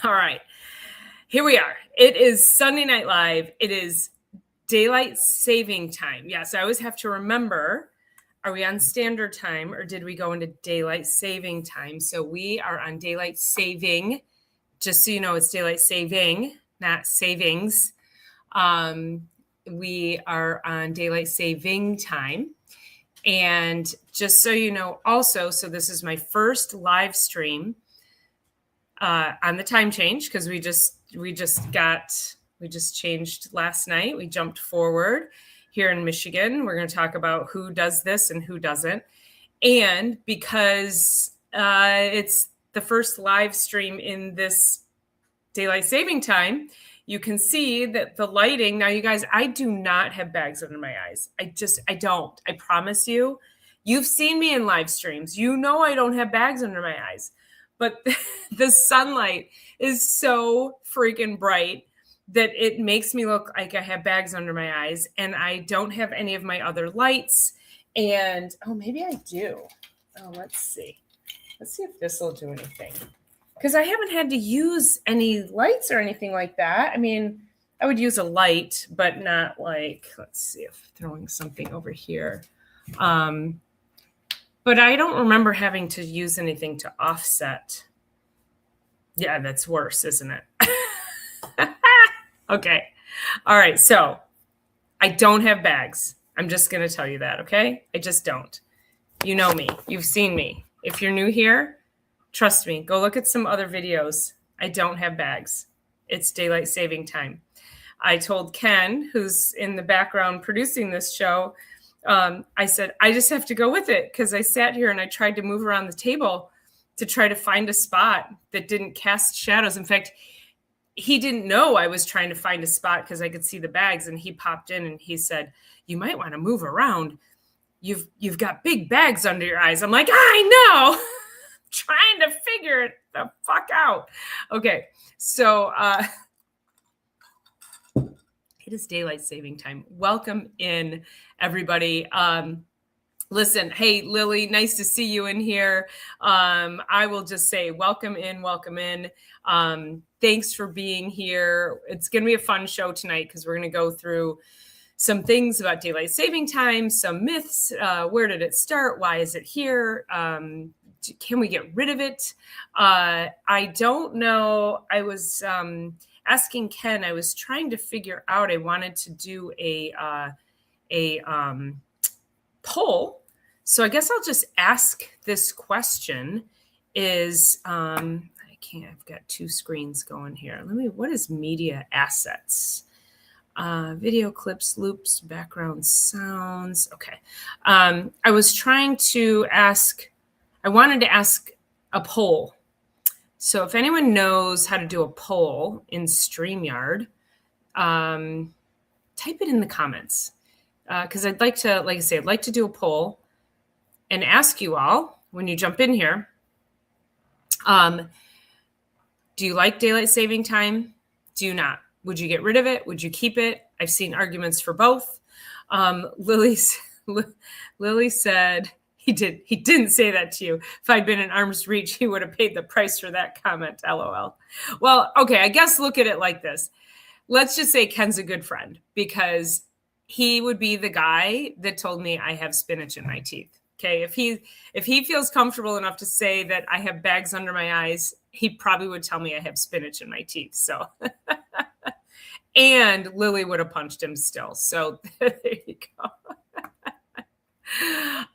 All right. Here we are. It is Sunday Night Live. It is daylight saving time. Yes, I always have to remember, are we on standard time or did we go into daylight saving time? So we are on daylight saving. Just so you know, it's daylight saving, not savings. We are on daylight saving time. And just so you know also, so this is my first live stream on the time change, because we just changed last night. We jumped forward here in Michigan. We're going to talk about who does this and who doesn't. And because it's the first live stream in this daylight saving time, you can see that the lighting. Now, you guys, I do not have bags under my eyes. I don't. I promise you. You've seen me in live streams. You know I don't have bags under my eyes. But the sunlight is so freaking bright that it makes me look like I have bags under my eyes, and I don't have any of my other lights. And, oh, maybe I do. Oh, let's see. Let's see if this will do anything. Because I haven't had to use any lights or anything like that. I mean, I would use a light, but not like, let's see if throwing something over here. But I don't remember having to use anything to offset. Yeah, that's worse, isn't it? Okay. All right. So I don't have bags. I'm just going to tell you that, okay? I just don't. You know me. You've seen me. If you're new here, trust me. Go look at some other videos. I don't have bags. It's daylight saving time. I told Ken, who's in the background producing this show, I said, I just have to go with it, because I sat here and I tried to move around the table to try to find a spot that didn't cast shadows. In fact, he didn't know I was trying to find a spot because I could see the bags, and he popped in and he said, you might want to move around. You've got big bags under your eyes. I'm like, I know. Trying to figure it the fuck out. Okay. So, it is daylight saving time. Welcome in, everybody. Listen, hey, Lily, nice to see you in here. I will just say welcome in, welcome in. Thanks for being here. It's going to be a fun show tonight, because we're going to go through some things about daylight saving time, some myths. Where did it start? Why is it here? Can we get rid of it? I don't know. I was asking Ken, I was trying to figure out, I wanted to do a poll. So I guess I'll just ask this question is, I can't, I've got two screens going here. What is media assets? Video clips, loops, background sounds. Okay. I was trying to ask, I wanted to ask a poll. So if anyone knows how to do a poll in StreamYard, type it in the comments. Because I'd like to, like I say, I'd like to do a poll and ask you all, when you jump in here, do you like daylight saving time? Do you not? Would you get rid of it? Would you keep it? I've seen arguments for both. Lily said, he didn't say that to you. If I'd been in arm's reach, he would have paid the price for that comment, LOL. Well, okay, I guess look at it like this. Let's just say Ken's a good friend, because he would be the guy that told me I have spinach in my teeth. Okay, if he feels comfortable enough to say that I have bags under my eyes, he probably would tell me I have spinach in my teeth. So, and Lily would have punched him still. So there you go.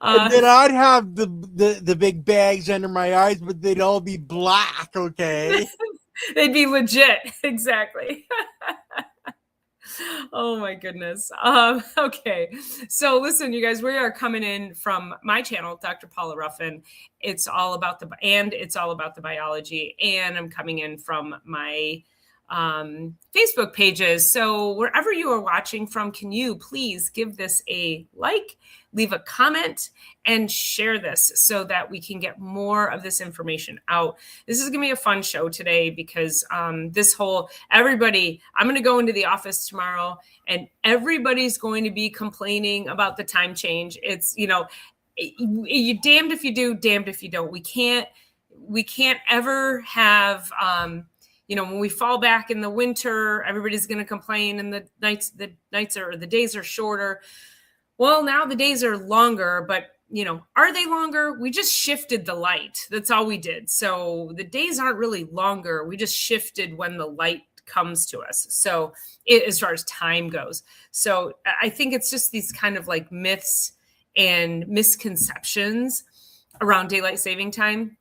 And then I'd have the big bags under my eyes, but they'd all be black. Okay, they'd be legit. Exactly. Oh my goodness. Okay. So listen, you guys, we are coming in from my channel, Dr. Paula Ruffin. It's all about the biology. And I'm coming in from my Facebook pages. So wherever you are watching from, can you please give this a like, leave a comment, and share this so that we can get more of this information out. This is going to be a fun show today, because I'm going to go into the office tomorrow, and everybody's going to be complaining about the time change. It's, you're damned if you do, damned if you don't. We can't ever have, when we fall back in the winter, everybody's going to complain and the days are shorter. Well, now the days are longer, but are they longer? We just shifted the light. That's all we did. So the days aren't really longer. We just shifted when the light comes to us. So as far as time goes. So I think it's just these kind of like myths and misconceptions around daylight saving time.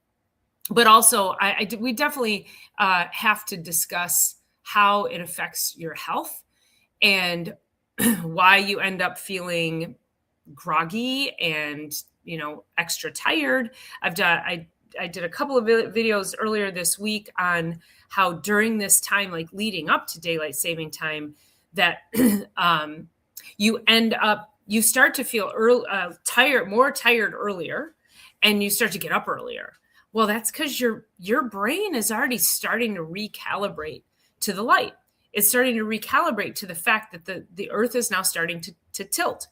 But also we definitely have to discuss how it affects your health and why you end up feeling groggy and extra tired. I did a couple of videos earlier this week on how during this time, like leading up to daylight saving time, that you start to feel more tired earlier, and you start to get up earlier. Well, that's because your brain is already starting to recalibrate to the light. It's starting to recalibrate to the fact that the earth is now starting to tilt,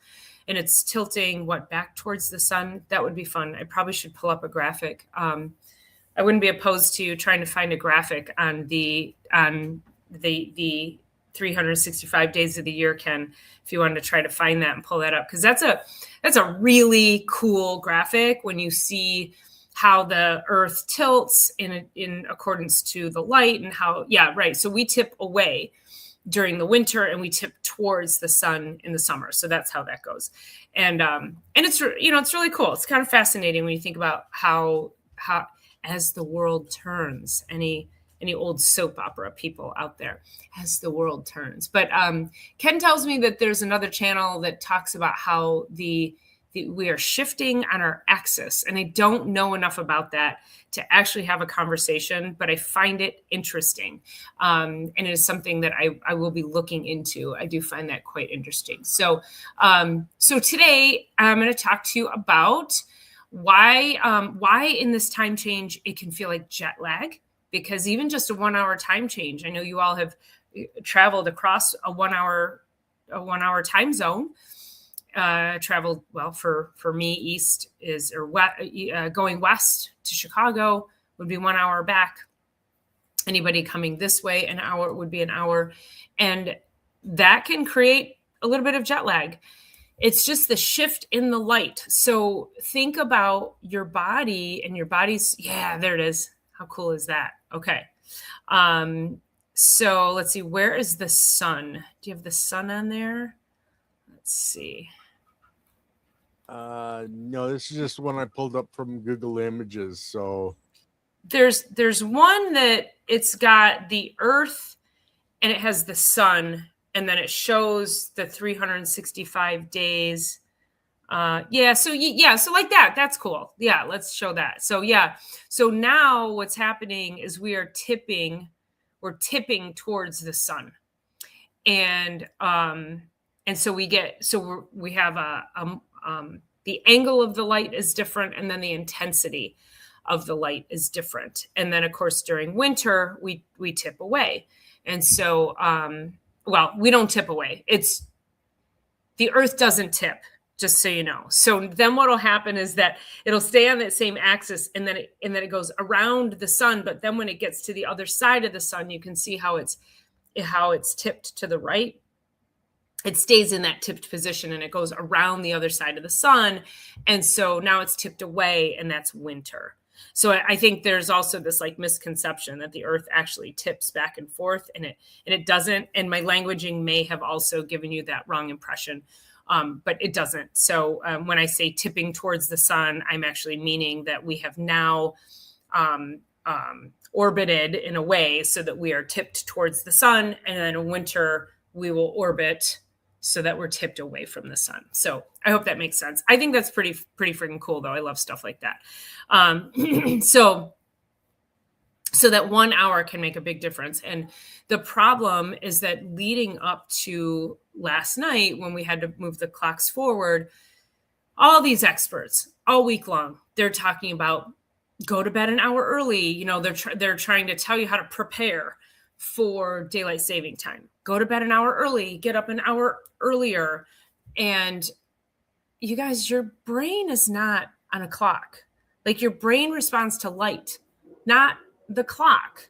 and it's tilting back towards the sun. That would be fun. I probably should pull up a graphic. I wouldn't be opposed to trying to find a graphic on the 365 days of the year, Ken, if you wanted to try to find that and pull that up, because that's a really cool graphic when you see how the earth tilts in accordance to the light and how, right. So we tip away during the winter and we tip towards the sun in the summer. So that's how that goes. And it's, it's really cool. It's kind of fascinating when you think about how as the world turns, any old soap opera people out there, as the world turns. But Ken tells me that there's another channel that talks about how we are shifting on our axis. And I don't know enough about that to actually have a conversation, but I find it interesting. And it is something that I will be looking into. I do find that quite interesting. So today I'm going to talk to you about why in this time change, it can feel like jet lag, because even just a 1 hour time change, I know you all have traveled across a 1 hour time zone. Traveled, well, for me, east is, or going west to Chicago would be 1 hour back. Anybody coming this way, an hour would be an hour. And that can create a little bit of jet lag. It's just the shift in the light. So think about your body and your body's, there it is. How cool is that? Okay. So let's see, where is the sun? Do you have the sun on there? Let's see. No, this is just one I pulled up from Google Images. So there's one that it's got the earth and it has the sun, and then it shows the 365 days. So like that. That's cool. Yeah, let's show that. So so now what's happening is we're tipping towards the sun, and so we have the angle of the light is different, and then the intensity of the light is different. And then of course during winter we tip away. And so we don't tip away. It's the earth doesn't tip, just so you know. So then what'll happen is that it'll stay on that same axis, and then it goes around the sun. But then when it gets to the other side of the sun, you can see how it's tipped to the right. It stays in that tipped position and it goes around the other side of the sun. And so now it's tipped away, and that's winter. So I think there's also this like misconception that the earth actually tips back and forth, and it doesn't. And my languaging may have also given you that wrong impression, but it doesn't. So when I say tipping towards the sun, I'm actually meaning that we have now orbited in a way so that we are tipped towards the sun, and then in winter we will orbit so that we're tipped away from the sun. So I hope that makes sense. I think that's pretty freaking cool, though. I love stuff like that. So that 1 hour can make a big difference. And the problem is that leading up to last night, when we had to move the clocks forward, all these experts all week long, they're talking about go to bed an hour early. They're trying to tell you how to prepare for daylight saving time. Go to bed an hour early, get up an hour earlier. And you guys, your brain is not on a clock. Like, your brain responds to light, not the clock.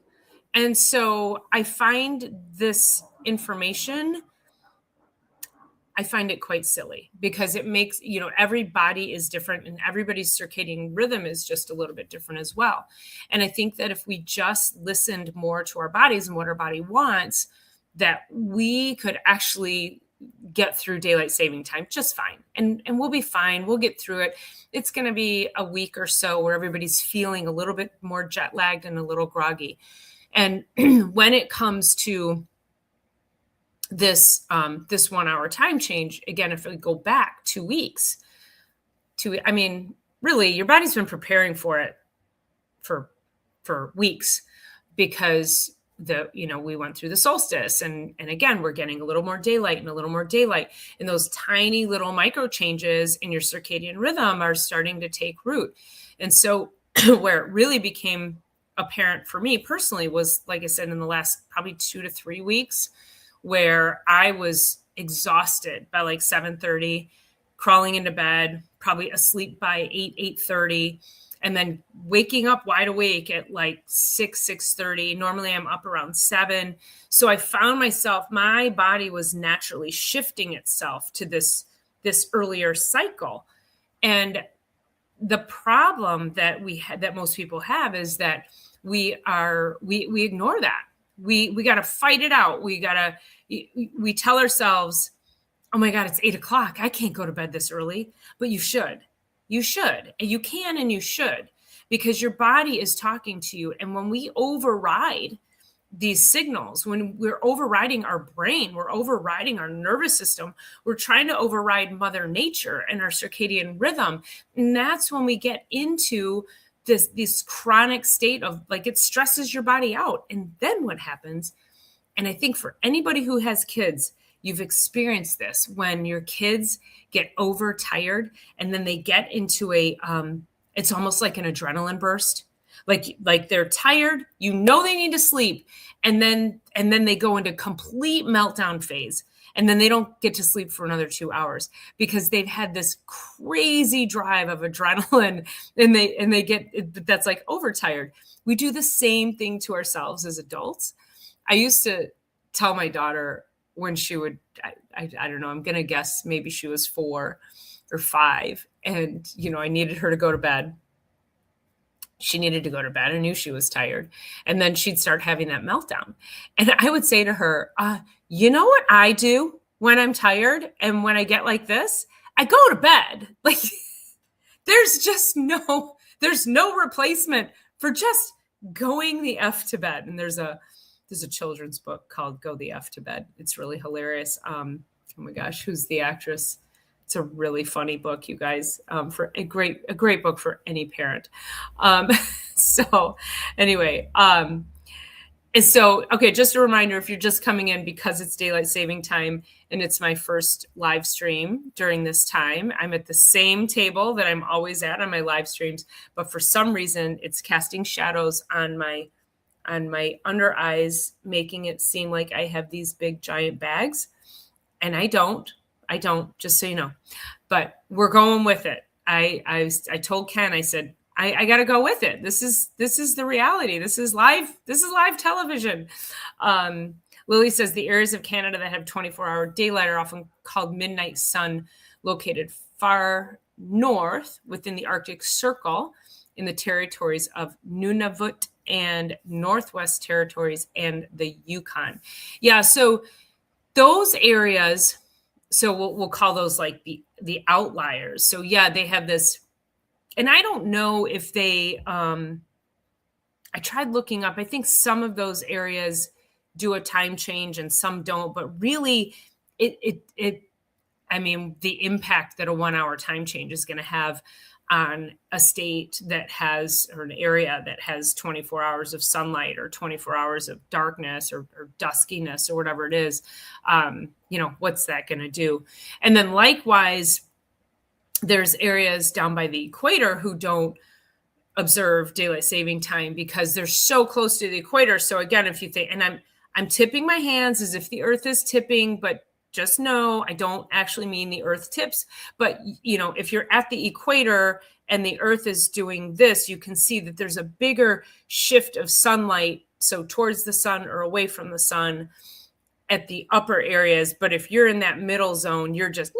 And so I find this information, I find it quite silly because it makes, every body is different and everybody's circadian rhythm is just a little bit different as well. And I think that if we just listened more to our bodies and what our body wants, that we could actually get through daylight saving time just fine. And we'll be fine. We'll get through it. It's going to be a week or so where everybody's feeling a little bit more jet lagged and a little groggy. And when it comes to this 1 hour time change, again, if we go back 2 weeks really your body's been preparing for it for weeks, because we went through the solstice and again, we're getting a little more daylight and those tiny little micro changes in your circadian rhythm are starting to take root. And so where it really became apparent for me personally was, like I said, in the last probably 2 to 3 weeks, where I was exhausted by like 7:30, crawling into bed, probably asleep by 8:30, and then waking up wide awake at like 6:30. Normally I'm up around 7. So I found myself, my body was naturally shifting itself to this earlier cycle. And the problem that that most people have is that we ignore that. We got to fight it out. We tell ourselves, oh my God, it's 8:00. I can't go to bed this early, but you should, and you can, and you should, because your body is talking to you. And when we override these signals, when we're overriding our brain, we're overriding our nervous system, we're trying to override Mother Nature and our circadian rhythm. And that's when we get into this chronic state of like, it stresses your body out. And then what happens? And I think for anybody who has kids, you've experienced this, when your kids get overtired and then they get into it's almost like an adrenaline burst. Like they're tired, they need to sleep. And then they go into complete meltdown phase. And then they don't get to sleep for another 2 hours because they've had this crazy drive of adrenaline and they get, that's like overtired. We do the same thing to ourselves as adults. I used to tell my daughter when she would, I don't know, I'm going to guess maybe she was 4 or 5. And, I needed her to go to bed. She needed to go to bed. I knew she was tired. And then she'd start having that meltdown. And I would say to her, you know what I do when I'm tired and when I get like this? I go to bed. Like there's no replacement for just going the F to bed. And there's a children's book called Go the F to Bed. It's really hilarious. Oh my gosh, who's the actress? It's a really funny book, you guys, for a great book for any parent. So anyway, okay, just a reminder, if you're just coming in, because it's daylight saving time and it's my first live stream during this time, I'm at the same table that I'm always at on my live streams, but for some reason it's casting shadows on my under eyes, making it seem like I have these big giant bags, and I don't, just so you know, but we're going with it. I told Ken, I said, I got to go with it. This is the reality. This is live television. Lily says the areas of Canada that have 24-hour daylight are often called midnight sun, located far north within the Arctic Circle in the territories of Nunavut and Northwest Territories and the Yukon. Yeah, so those areas, so we'll call those like the outliers. So yeah, they have this, and I don't know if they, I tried looking up, I think some of those areas do a time change and some don't, but really the impact that a 1 hour time change is going to have on a state that has, or an area that has 24 hours of sunlight or 24 hours of darkness or duskiness or whatever it is, what's that going to do? And then likewise, there's areas down by the equator who don't observe daylight saving time because they're so close to the equator. So again, if you think, and I'm tipping my hands as if the earth is tipping, but just know I don't actually mean the earth tips. But, if you're at the equator and the earth is doing this, you can see that there's a bigger shift of sunlight so towards the sun or away from the sun at the upper areas. But if you're in that middle zone, you're just,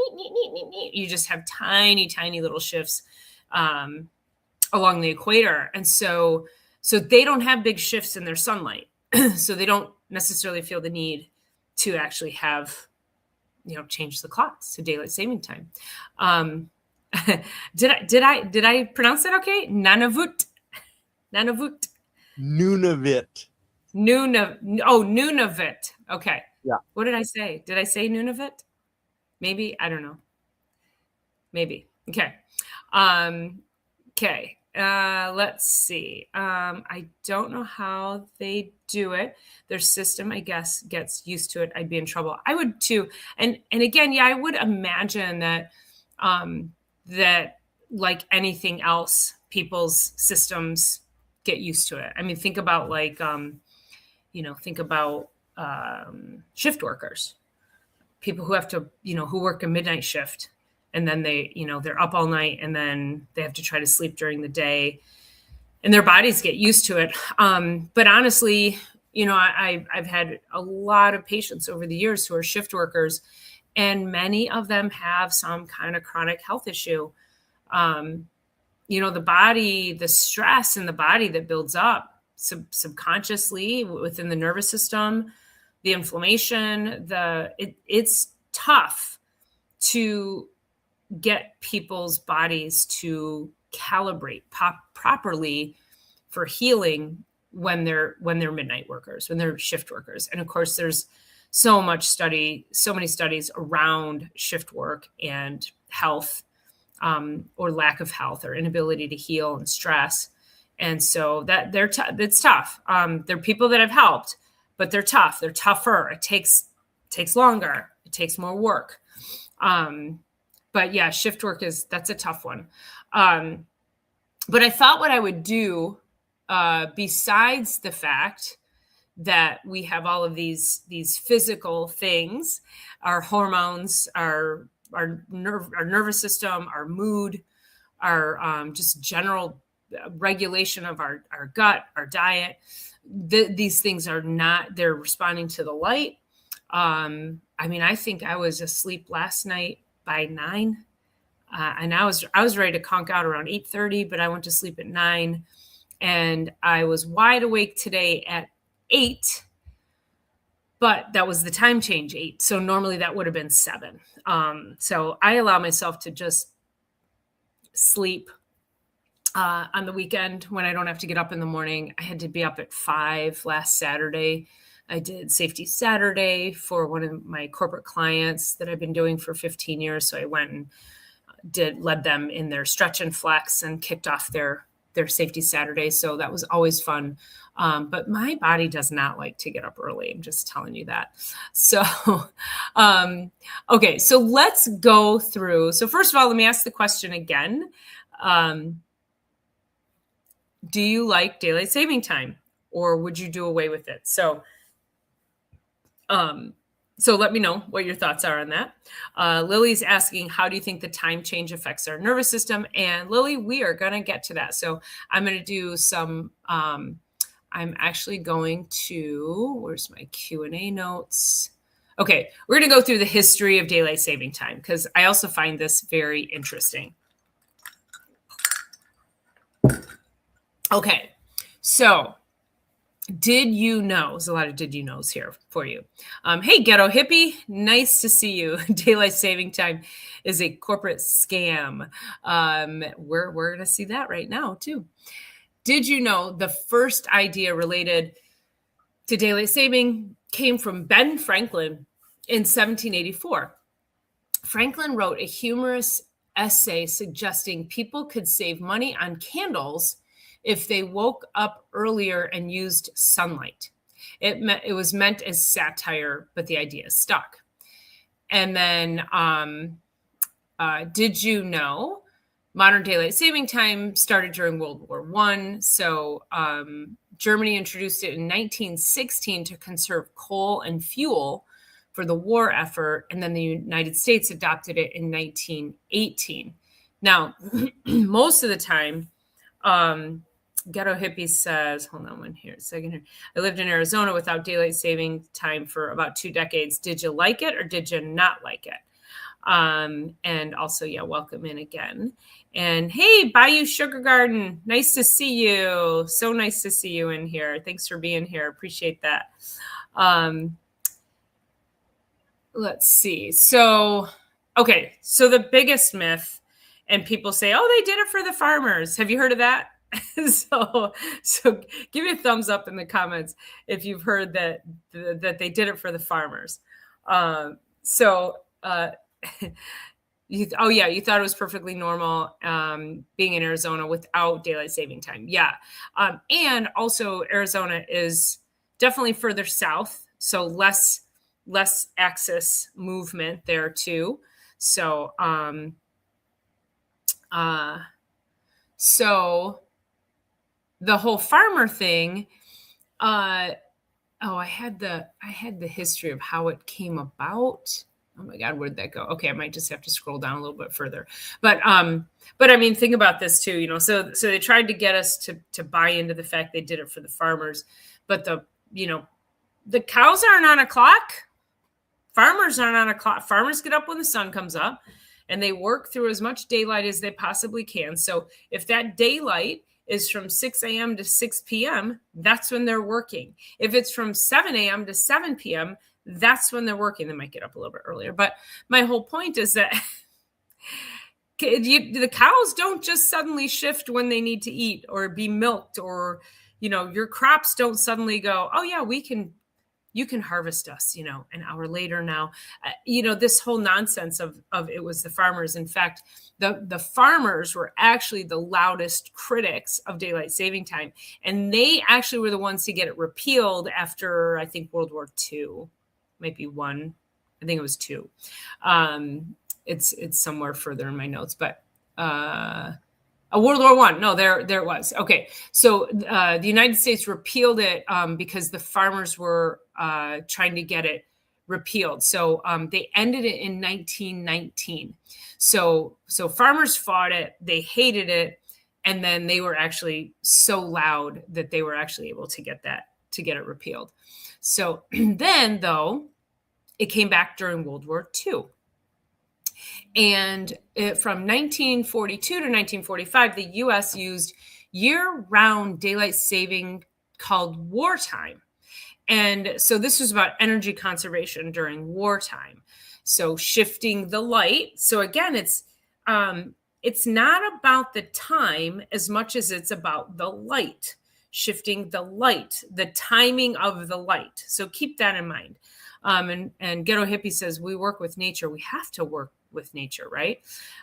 you just have tiny, tiny little shifts along the equator. And so they don't have big shifts in their sunlight. So they don't necessarily feel the need to actually have, change the clocks to daylight saving time. Did I pronounce that okay? Nunavut. Nunavut. Nunavut. Okay. Yeah. What did I say? Did I say Nunavut? Maybe. I don't know. Maybe. Okay. Okay. Let's see. I don't know how they do it. Their system, I guess, gets used to it. I'd be in trouble. I would too. And again, yeah, I would imagine that that like anything else, people's systems get used to it. I mean, think about shift workers, people who have to, who work a midnight shift, and then they're up all night, and then they have to try to sleep during the day, and their bodies get used to it. But honestly, I've had a lot of patients over the years who are shift workers, and many of them have some kind of chronic health issue. The body, the stress in the body that builds up subconsciously within the nervous system, the inflammation, it's tough to get people's bodies to calibrate properly for healing when they're midnight workers, when they're shift workers. And of course, there's so many studies around shift work and health, or lack of health, or inability to heal and stress. And so that it's tough. There are people that I've helped, but they're tough. They're tougher. It takes longer. It takes more work. But yeah, shift work that's a tough one. But I thought what I would do, besides the fact that we have all of these physical things, our hormones, our nervous system, our mood, our just general regulation of our gut, our diet. These things they're responding to the light. I think I was asleep last night by 9, and I was ready to conk out around 8:30, but I went to sleep at 9, and I was wide awake today at 8. But that was the time change, 8. So normally that would have been 7. So I allow myself to just sleep on the weekend when I don't have to get up in the morning. I had to be up at 5 last Saturday. I did Safety Saturday for one of my corporate clients that I've been doing for 15 years. So I went and led them in their stretch and flex and kicked off their Safety Saturday. So that was always fun. But my body does not like to get up early. I'm just telling you that. So, okay. So let's go through. So first of all, let me ask the question again. Do you like daylight saving time, or would you do away with it? So let me know what your thoughts are on that. Lily's asking, how do you think the time change affects our nervous system? And Lily, we are going to get to that. So I'm going to do some, I'm actually going to, where's my Q&A notes? Okay, we're going to go through the history of daylight saving time, because I also find this very interesting. Okay, so did you know? There's a lot of did you knows here for you. Hey, Ghetto Hippie, nice to see you. Daylight saving time is a corporate scam. We're going to see that right now too. Did you know the first idea related to daylight saving came from Ben Franklin in 1784? Franklin wrote a humorous essay suggesting people could save money on candles if they woke up earlier and used sunlight. It was meant as satire, but the idea stuck. And then, did you know modern daylight saving time started during World War I? So Germany introduced it in 1916 to conserve coal and fuel for the war effort, and then the United States adopted it in 1918. Now, most of the time, Ghetto Hippie says, hold on one here, second here. I lived in Arizona without daylight saving time for about 2 decades. Did you like it or did you not like it? And also, yeah, welcome in again. And hey, Bayou Sugar Garden, nice to see you. So nice to see you in here. Thanks for being here. Appreciate that. Let's see. So, okay. So the biggest myth, and people say, oh, they did it for the farmers. Have you heard of that? so give me a thumbs up in the comments if you've heard that they did it for the farmers. You thought it was perfectly normal being in Arizona without daylight saving time. Yeah. And also Arizona is definitely further south, so less axis movement there too. So the whole farmer thing, I had the history of how it came about. Oh my God, where'd that go? Okay, I might just have to scroll down a little bit further. But I mean, think about this too, you know. So they tried to get us to buy into the fact they did it for the farmers, but the cows aren't on a clock. Farmers aren't on a clock. Farmers get up when the sun comes up, and they work through as much daylight as they possibly can. So if that daylight is from 6 a.m. to 6 p.m., that's when they're working. If it's from 7 a.m. to 7 p.m., that's when they're working. They might get up a little bit earlier. But my whole point is that the cows don't just suddenly shift when they need to eat or be milked, or, your crops don't suddenly go, oh yeah, you can harvest us, an hour later now. This whole nonsense of it was the farmers. In fact, the farmers were actually the loudest critics of daylight saving time. And they actually were the ones to get it repealed after, I think, World War II. Might be one. I think it was two. It's somewhere further in my notes, but World War I. No, there it was. Okay, so the United States repealed it because the farmers were trying to get it repealed. So they ended it in 1919. So farmers fought it. They hated it, and then they were actually so loud that they were actually able to get it repealed. So then, though, it came back during World War II. And from 1942 to 1945, the U.S. used year-round daylight saving called wartime. And so this was about energy conservation during wartime. So shifting the light. So again, it's not about the time as much as it's about the light. Shifting the light, the timing of the light. So keep that in mind. And Ghetto Hippie says, we work with nature. We have to work with nature, right?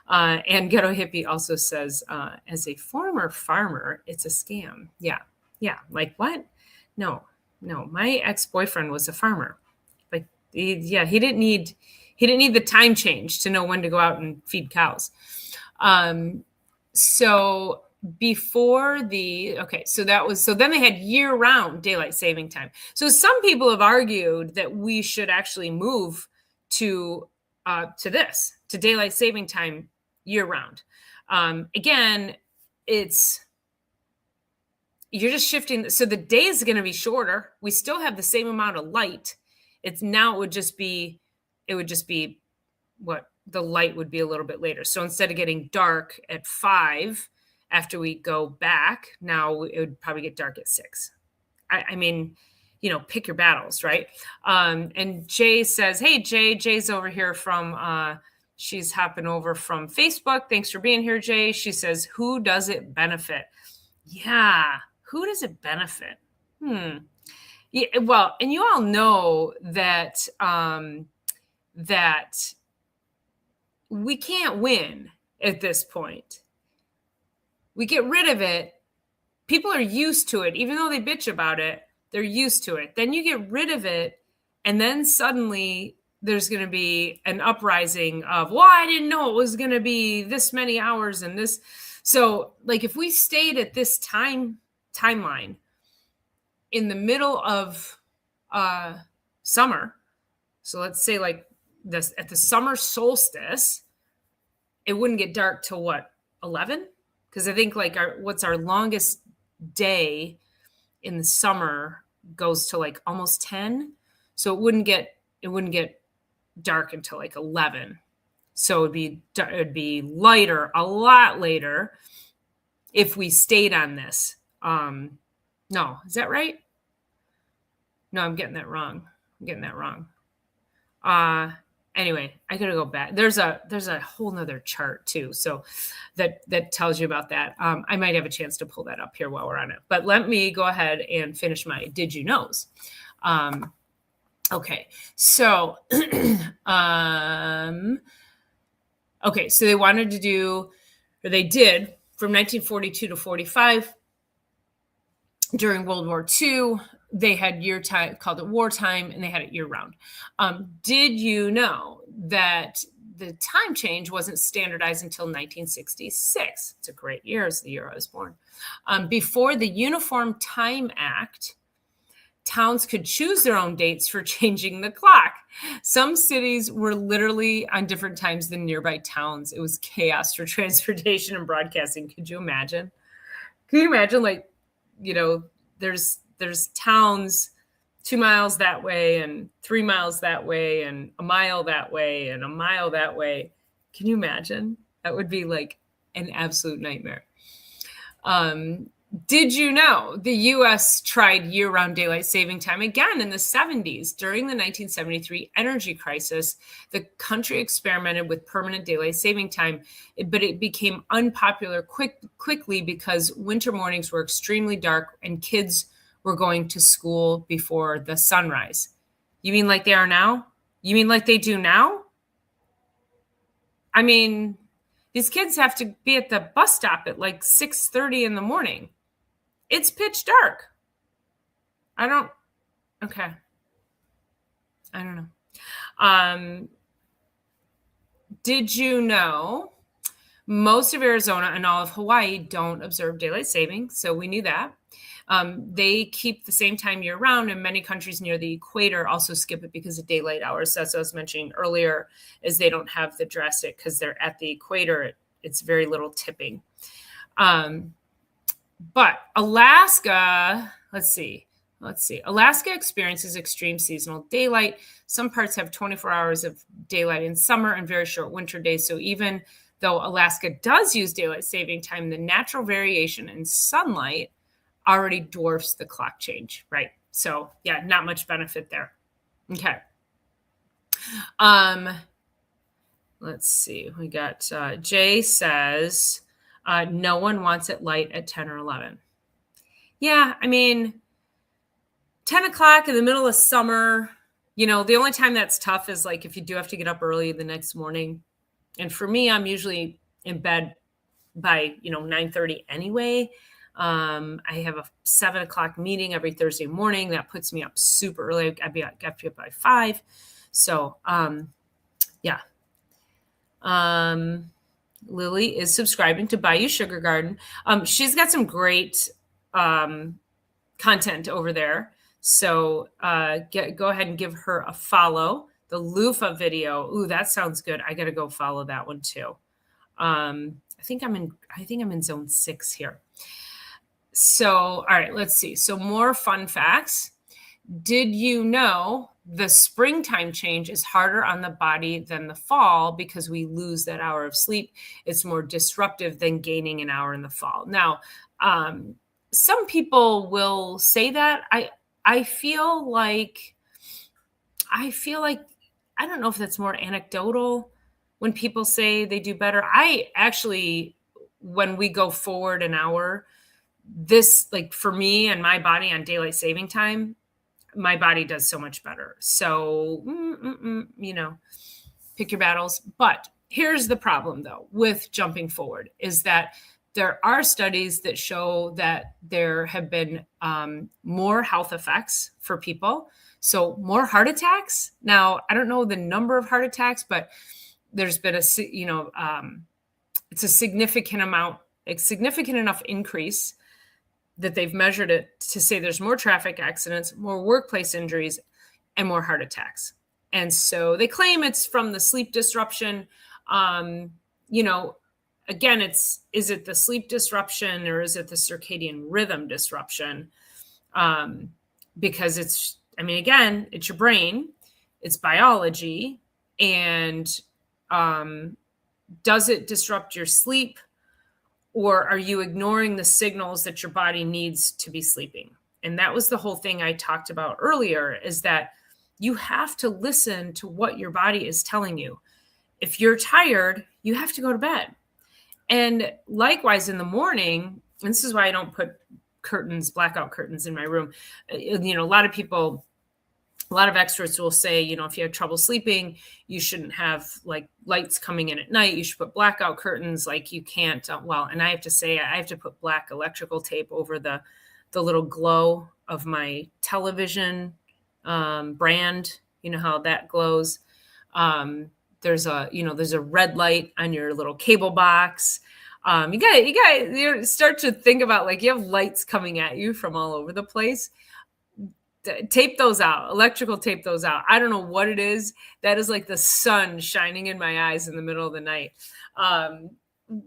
And Ghetto Hippie also says, as a former farmer, it's a scam. Yeah. Like what? No. My ex-boyfriend was a farmer. Like, he didn't need the time change to know when to go out and feed cows. So then they had year-round daylight saving time. So some people have argued that we should actually move to daylight saving time year-round. Again, you're just shifting. So the day is going to be shorter. We still have the same amount of light. It would just be what the light would be a little bit later. So instead of getting dark at 5 after we go back, now it would probably get dark at 6. I mean, pick your battles, right? And Jay says, hey, Jay's over here from, she's hopping over from Facebook. Thanks for being here, Jay. She says, who does it benefit? Yeah. Who does it benefit? Yeah, well, and you all know that, that we can't win at this point. We get rid of it. People are used to it. Even though they bitch about it, they're used to it. Then you get rid of it, and then suddenly there's going to be an uprising of, well, I didn't know it was going to be this many hours and this. So, like, if we stayed at this timeline in the middle of summer, so let's say like this at the summer solstice, it wouldn't get dark till what, 11? Because I think like what's our longest day in the summer goes to like almost 10. So it wouldn't get dark until like 11. So it'd be lighter, a lot later if we stayed on this. No, is that right? No, I'm getting that wrong. Anyway, I gotta go back. There's a whole nother chart too, so that tells you about that. I might have a chance to pull that up here while we're on it, but let me go ahead and finish my did you knows. Okay, so okay, so they wanted to do, or they did, from 1942 to 45. During World War II, they had year time, called it wartime, and they had it year round. Did you know that the time change wasn't standardized until 1966? It's a great year. It's the year I was born. Before the Uniform Time Act, towns could choose their own dates for changing the clock. Some cities were literally on different times than nearby towns. It was chaos for transportation and broadcasting. Could you imagine? Can you imagine, like, you know, there's towns 2 miles that way and 3 miles that way and a mile that way and a mile that way. Can you imagine? That would be like an absolute nightmare. Did you know the U.S. tried year-round daylight saving time again in the 70s? During the 1973 energy crisis, the country experimented with permanent daylight saving time, but it became unpopular quickly because winter mornings were extremely dark and kids were going to school before the sunrise. You mean like they are now? You mean like they do now? I mean, these kids have to be at the bus stop at like 6:30 in the morning. It's pitch dark. I don't know. Did you know most of Arizona and all of Hawaii don't observe daylight saving? So we knew that. They keep the same time year round, and many countries near the equator also skip it because of daylight hours. So as I was mentioning earlier, is they don't have the drastic, because they're at the equator, it's very little tipping. But Alaska, let's see. Alaska experiences extreme seasonal daylight. Some parts have 24 hours of daylight in summer and very short winter days. So even though Alaska does use daylight saving time, the natural variation in sunlight already dwarfs the clock change, right? So yeah, not much benefit there. Okay. Let's see. We got Jay says, no one wants it light at 10 or 11. Yeah, I mean, 10 o'clock in the middle of summer, you know, the only time that's tough is like if you do have to get up early the next morning. And for me, I'm usually in bed by, 9:30 anyway. I have a 7 o'clock meeting every Thursday morning. That puts me up super early. I have to be up by 5. So, yeah. Lily is subscribing to Bayou Sugar Garden. She's got some great content over there. So go ahead and give her a follow. The loofah video. Ooh, that sounds good. I got to go follow that one too. I think I'm in zone 6 here. So, all right, let's see. So more fun facts. Did you know the springtime change is harder on the body than the fall because we lose that hour of sleep? It's more disruptive than gaining an hour in the fall. Now, some people will say that. I feel like I don't know if that's more anecdotal when people say they do better. I actually, when we go forward an hour, this, like for me and my body on daylight saving time, my body does so much better. So, pick your battles. But here's the problem though, with jumping forward is that there are studies that show that there have been more health effects for people. So more heart attacks. Now, I don't know the number of heart attacks, but there's been it's a significant enough increase that they've measured it to say there's more traffic accidents, more workplace injuries, and more heart attacks. And so they claim it's from the sleep disruption. again, is it the sleep disruption or is it the circadian rhythm disruption? Because again, it's your brain, it's biology, and does it disrupt your sleep, or are you ignoring the signals that your body needs to be sleeping? And that was the whole thing I talked about earlier, is that you have to listen to what your body is telling you. If you're tired, you have to go to bed. And likewise in the morning, and this is why I don't put blackout curtains in my room. A lot of experts will say, if you have trouble sleeping, you shouldn't have like lights coming in at night. You should put blackout curtains. Like you can't, and I have to say, I have to put black electrical tape over the little glow of my television brand. You know how that glows. There's a red light on your little cable box. You start to think about, like, you have lights coming at you from all over the place. Tape those out, electrical tape those out. I don't know what it is. That is like the sun shining in my eyes in the middle of the night.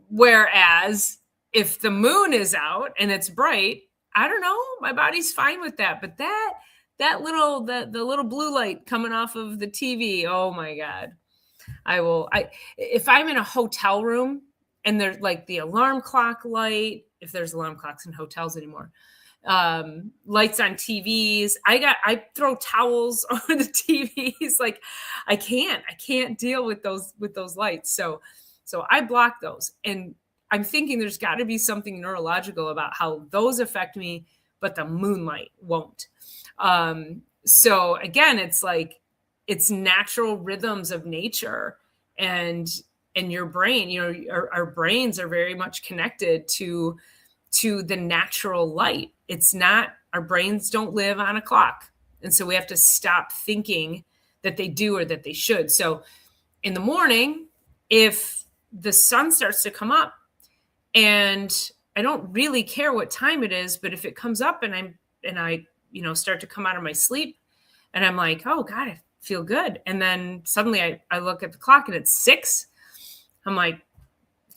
Whereas if the moon is out and it's bright, I don't know, my body's fine with that. But the little blue light coming off of the TV, oh my God. If I'm in a hotel room and there's like the alarm clock light, if there's alarm clocks in hotels anymore, lights on TVs, I throw towels over the TVs. Like I can't deal with those lights. So I block those. And I'm thinking there's got to be something neurological about how those affect me, but the moonlight won't. So again, it's like, it's natural rhythms of nature, and your brain, our brains are very much connected to the natural light. It's not, our brains don't live on a clock. And so we have to stop thinking that they do or that they should. So in the morning, if the sun starts to come up, and I don't really care what time it is, but if it comes up and I start to come out of my sleep and I'm like, oh God, I feel good. And then suddenly I look at the clock and it's 6. I'm like,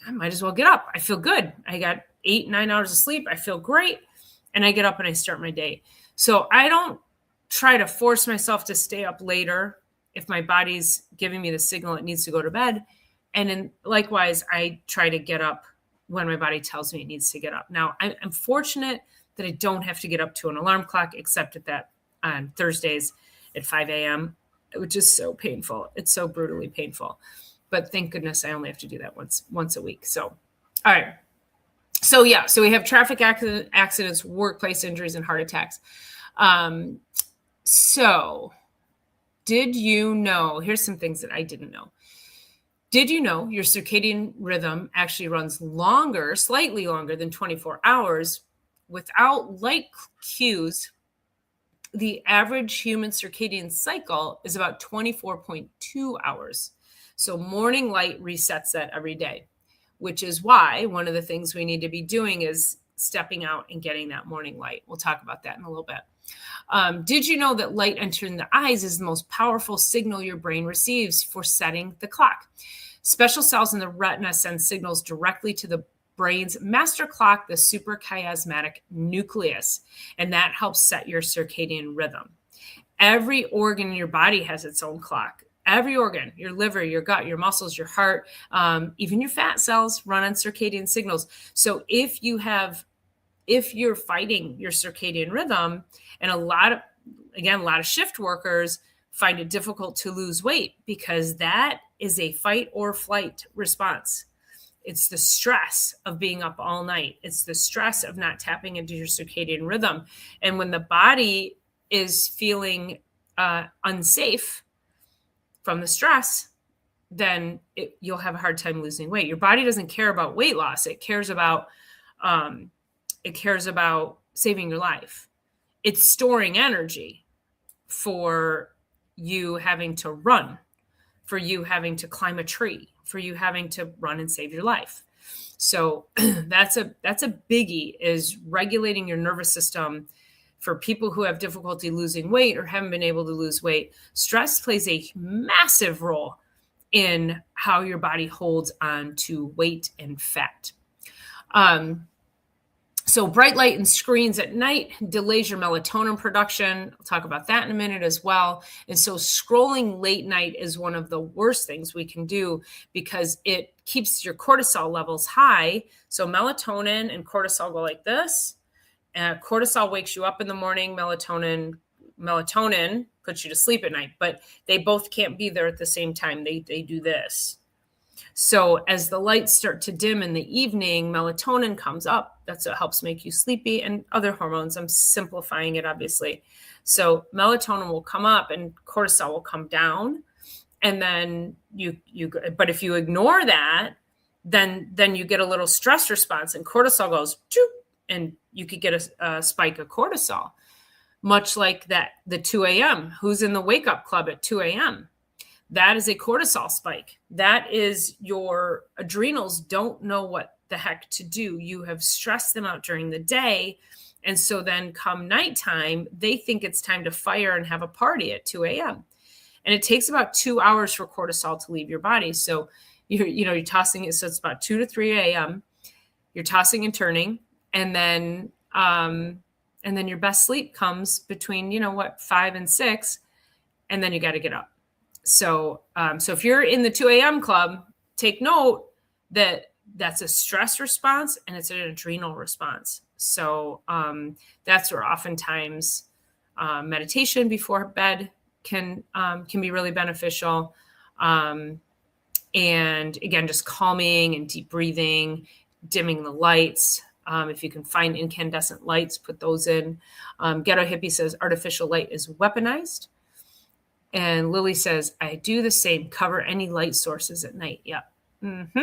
I might as well get up. I feel good. I got 8-9 hours of sleep. I feel great. And I get up and I start my day. So I don't try to force myself to stay up later if my body's giving me the signal it needs to go to bed. And then likewise, I try to get up when my body tells me it needs to get up. Now, I'm fortunate that I don't have to get up to an alarm clock, except at that on Thursdays at 5 a.m., which is so painful. It's so brutally painful. But thank goodness I only have to do that once a week. So, all right. So yeah, so we have traffic accidents, workplace injuries, and heart attacks. So did you know, here's some things that I didn't know. Did you know your circadian rhythm actually runs slightly longer than 24 hours? Without light cues, the average human circadian cycle is about 24.2 hours. So morning light resets that every day, which is why one of the things we need to be doing is stepping out and getting that morning light. We'll talk about that in a little bit. Did you know that light entering the eyes is the most powerful signal your brain receives for setting the clock? Special cells in the retina send signals directly to the brain's master clock, the suprachiasmatic nucleus, and that helps set your circadian rhythm. Every organ in your body has its own clock. Every organ, your liver, your gut, your muscles, your heart, even your fat cells run on circadian signals. So if you're fighting your circadian rhythm, and a lot of shift workers find it difficult to lose weight because that is a fight or flight response. It's the stress of being up all night. It's the stress of not tapping into your circadian rhythm. And when the body is feeling unsafe from the stress, then you'll have a hard time losing weight. Your body doesn't care about weight loss. It cares about saving your life. It's storing energy for you having to run, for you having to climb a tree, for you having to run and save your life. So that's a biggie, is regulating your nervous system. For people who have difficulty losing weight or haven't been able to lose weight, stress plays a massive role in how your body holds on to weight and fat. So bright light and screens at night delays your melatonin production. I'll talk about that in a minute as well. And so scrolling late night is one of the worst things we can do because it keeps your cortisol levels high. So melatonin and cortisol go like this. Cortisol wakes you up in the morning. Melatonin puts you to sleep at night, but they both can't be there at the same time. They do this. So as the lights start to dim in the evening, melatonin comes up. That's what helps make you sleepy, and other hormones. I'm simplifying it, obviously. So melatonin will come up and cortisol will come down. And then but if you ignore that, then you get a little stress response and cortisol goes, and you could get a spike of cortisol, much like the 2 a.m. Who's in the wake up club at 2 a.m.? That is a cortisol spike. That is your adrenals don't know what the heck to do. You have stressed them out during the day. And so then come nighttime, they think it's time to fire and have a party at 2 a.m. And it takes about 2 hours for cortisol to leave your body. So you're tossing it. So it's about 2 to 3 a.m. You're tossing and turning. And then your best sleep comes between, 5 and 6. And then you got to get up. So if you're in the 2 a.m. club, take note that that's a stress response and it's an adrenal response. So that's where oftentimes meditation before bed can be really beneficial. And again, just calming and deep breathing, dimming the lights. If you can find incandescent lights, put those in. Ghetto Hippie says artificial light is weaponized. And Lily says, I do the same, cover any light sources at night. Yep. Mm-hmm.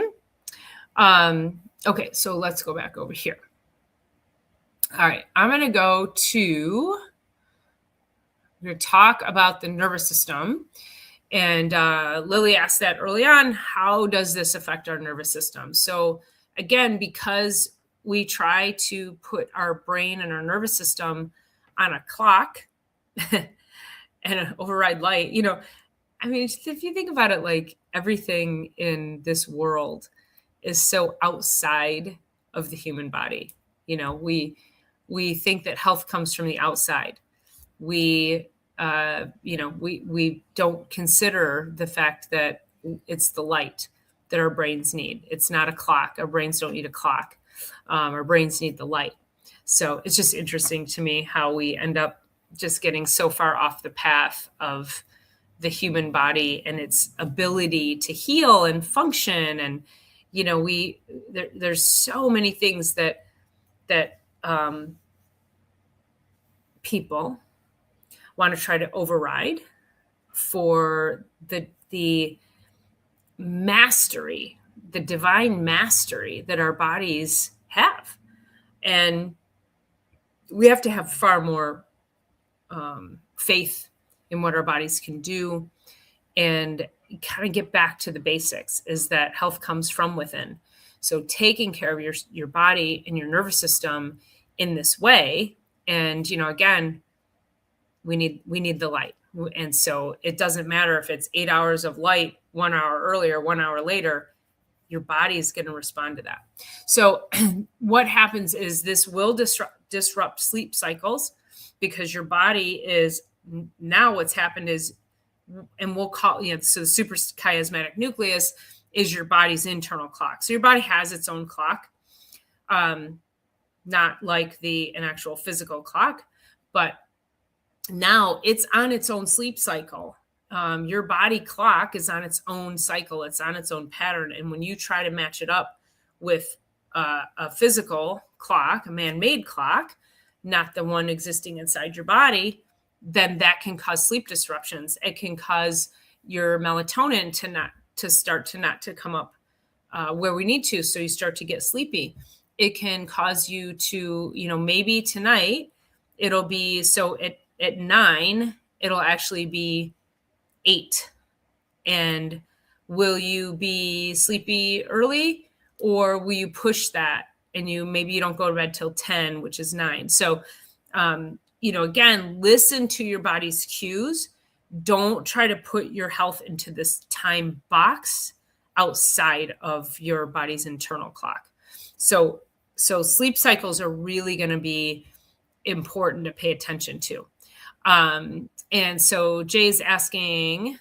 Okay, so let's go back over here. All right, I'm going to talk about the nervous system. And Lily asked that early on, how does this affect our nervous system? So again, because we try to put our brain and our nervous system on a clock, and override light, if you think about it, like everything in this world is so outside of the human body. We think that health comes from the outside. We don't consider the fact that it's the light that our brains need. It's not a clock. Our brains don't need a clock. Our brains need the light. So it's just interesting to me how we end up just getting so far off the path of the human body and its ability to heal and function. And, there's so many things that people want to try to override for the mastery, the divine mastery that our bodies have. And we have to have far more faith in what our bodies can do and kind of get back to the basics, is that health comes from within. So taking care of your body and your nervous system in this way. And, again, we need the light. And so it doesn't matter if it's 8 hours of light, 1 hour earlier, 1 hour later, your body is going to respond to that. So what happens is this will disrupt sleep cycles, because your body is now what's happened is, and we'll call, so the suprachiasmatic nucleus is your body's internal clock. So your body has its own clock, not like an actual physical clock, but now it's on its own sleep cycle. Your body clock is on its own cycle. It's on its own pattern. And when you try to match it up with a physical clock, a man-made clock, not the one existing inside your body, then that can cause sleep disruptions. It can cause your melatonin to start to not come up where we need to. So you start to get sleepy. It can cause you to, maybe tonight it'll be, so at 9, it'll actually be 8. And will you be sleepy early, or will you push that and maybe you don't go to bed till 10, which is 9. So, again, listen to your body's cues, don't try to put your health into this time box outside of your body's internal clock. So sleep cycles are really going to be important to pay attention to. And so Jay's asking,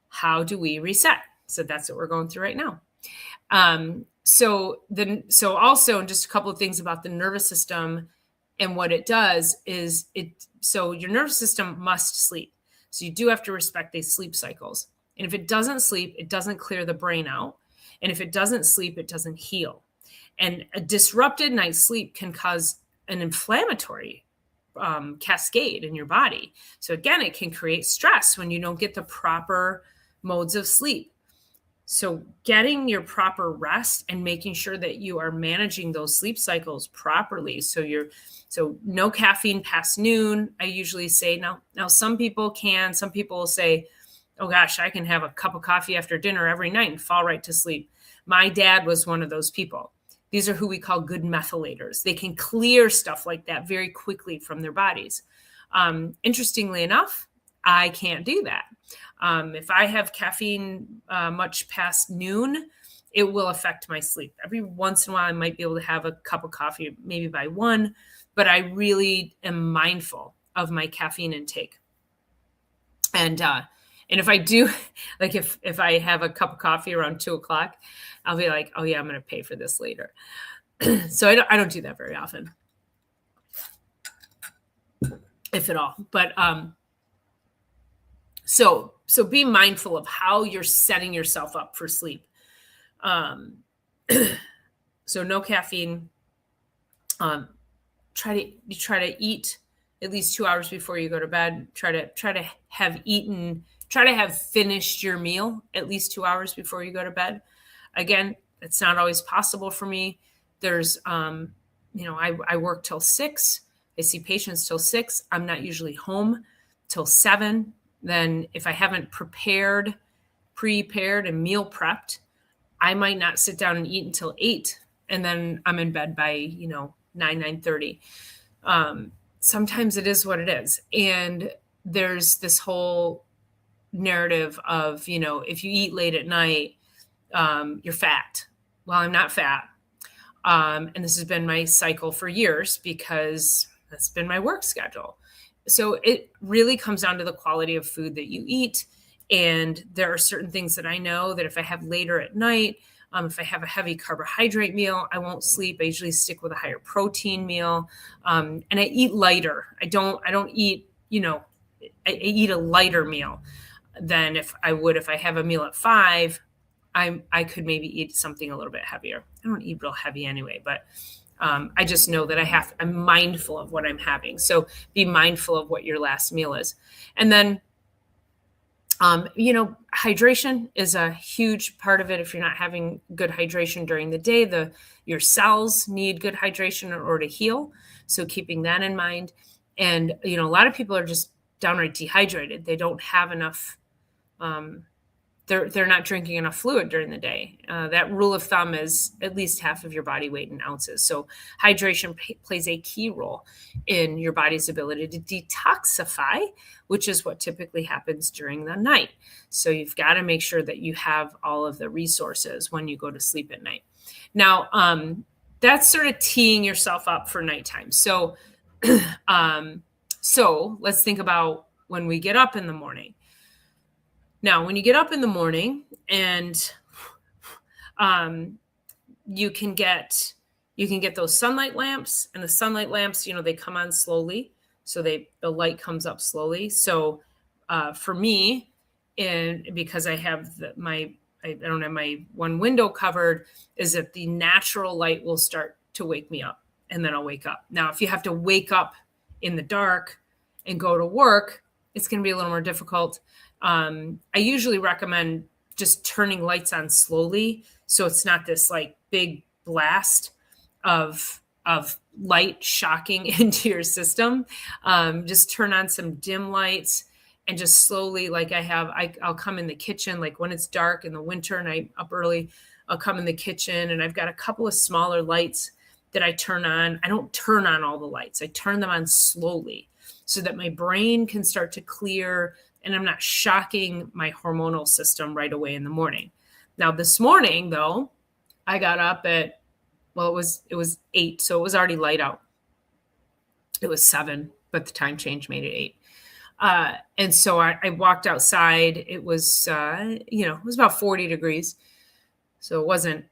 how do we reset? So that's what we're going through right now. So also just a couple of things about the nervous system and what it does is so your nervous system must sleep. So you do have to respect these sleep cycles. And if it doesn't sleep, it doesn't clear the brain out. And if it doesn't sleep, it doesn't heal. And a disrupted night's sleep can cause an inflammatory cascade in your body. So again, it can create stress when you don't get the proper modes of sleep. So getting your proper rest and making sure that you are managing those sleep cycles properly. So no caffeine past noon. I usually say now some people will say, oh gosh, I can have a cup of coffee after dinner every night and fall right to sleep. My dad was one of those people. These are who we call good methylators. They can clear stuff like that very quickly from their bodies. Interestingly enough, I can't do that. If I have caffeine much past noon, it will affect my sleep. Every once in a while, I might be able to have a cup of coffee, maybe by 1, but I really am mindful of my caffeine intake. And if I do, like if I have a cup of coffee around 2:00, I'll be like, oh yeah, I'm going to pay for this later. So I don't do that very often, if at all. But so be mindful of how you're setting yourself up for sleep. So no caffeine. Try to eat at least 2 hours before you go to bed. Try to have finished your meal at least 2 hours before you go to bed. Again, it's not always possible for me. There's, I work till 6. I see patients till 6. I'm not usually home till 7. Then if I haven't prepared and meal prepped, I might not sit down and eat until 8. And then I'm in bed by, 9:30. Sometimes it is what it is. And there's this whole narrative of, if you eat late at night, you're fat. Well, I'm not fat. And this has been my cycle for years because that's been my work schedule. So it really comes down to the quality of food that you eat. And there are certain things that I know that if I have later at night, if I have a heavy carbohydrate meal, I won't sleep. I usually stick with a higher protein meal. And I eat lighter. I don't eat, I eat a lighter meal than if I have a meal at 5, I could maybe eat something a little bit heavier. I don't eat real heavy anyway, but I just know that I'm mindful of what I'm having. So be mindful of what your last meal is. And then, hydration is a huge part of it. If you're not having good hydration during the day, your cells need good hydration in order to heal. So keeping that in mind. And, a lot of people are just downright dehydrated. They don't have enough, they're not drinking enough fluid during the day. That rule of thumb is at least half of your body weight in ounces. So hydration plays a key role in your body's ability to detoxify, which is what typically happens during the night. So you've got to make sure that you have all of the resources when you go to sleep at night. Now, that's sort of teeing yourself up for nighttime. So, so let's think about when we get up in the morning. Now, when you get up in the morning and you can get those sunlight lamps, and the sunlight lamps, they come on slowly. So the light comes up slowly. So for me, because I have I don't have my one window covered, is that the natural light will start to wake me up, and then I'll wake up. Now, if you have to wake up in the dark and go to work, it's going to be a little more difficult. I usually recommend just turning lights on slowly, so it's not this like big blast of light shocking into your system. Just turn on some dim lights and just slowly, like I'll come in the kitchen, like when it's dark in the winter and I'm up early, I'll come in the kitchen and I've got a couple of smaller lights that I turn on. I don't turn on all the lights. I turn them on slowly so that my brain can start to clear and I'm not shocking my hormonal system right away in the morning. Now, this morning, though, I got up at, well, it was 8, so it was already light out. It was 7, but the time change made it 8. And so I walked outside. It was, it was about 40 degrees. So it wasn't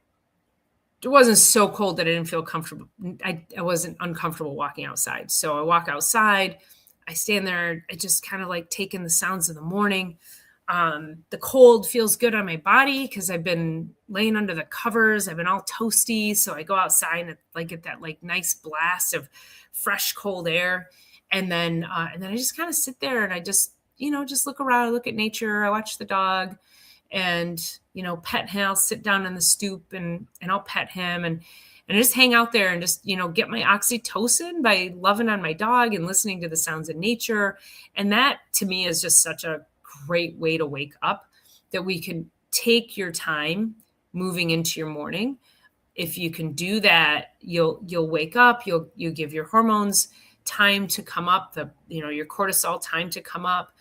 so cold that I didn't feel comfortable. I wasn't uncomfortable walking outside. So I walk outside, I stand there, I just kind of like take in the sounds of the morning. The cold feels good on my body because I've been laying under the covers. I've been all toasty. So I go outside and like get that like nice blast of fresh cold air. And then I just kind of sit there and I just look around, I look at nature. I watch the dog and, pet him. I'll sit down on the stoop and I'll pet him and just hang out there and just, get my oxytocin by loving on my dog and listening to the sounds of nature. And that to me is just such a great way to wake up, that we can take your time moving into your morning. If you can do that, you'll wake up, you give your hormones time to come up, your cortisol time to come up.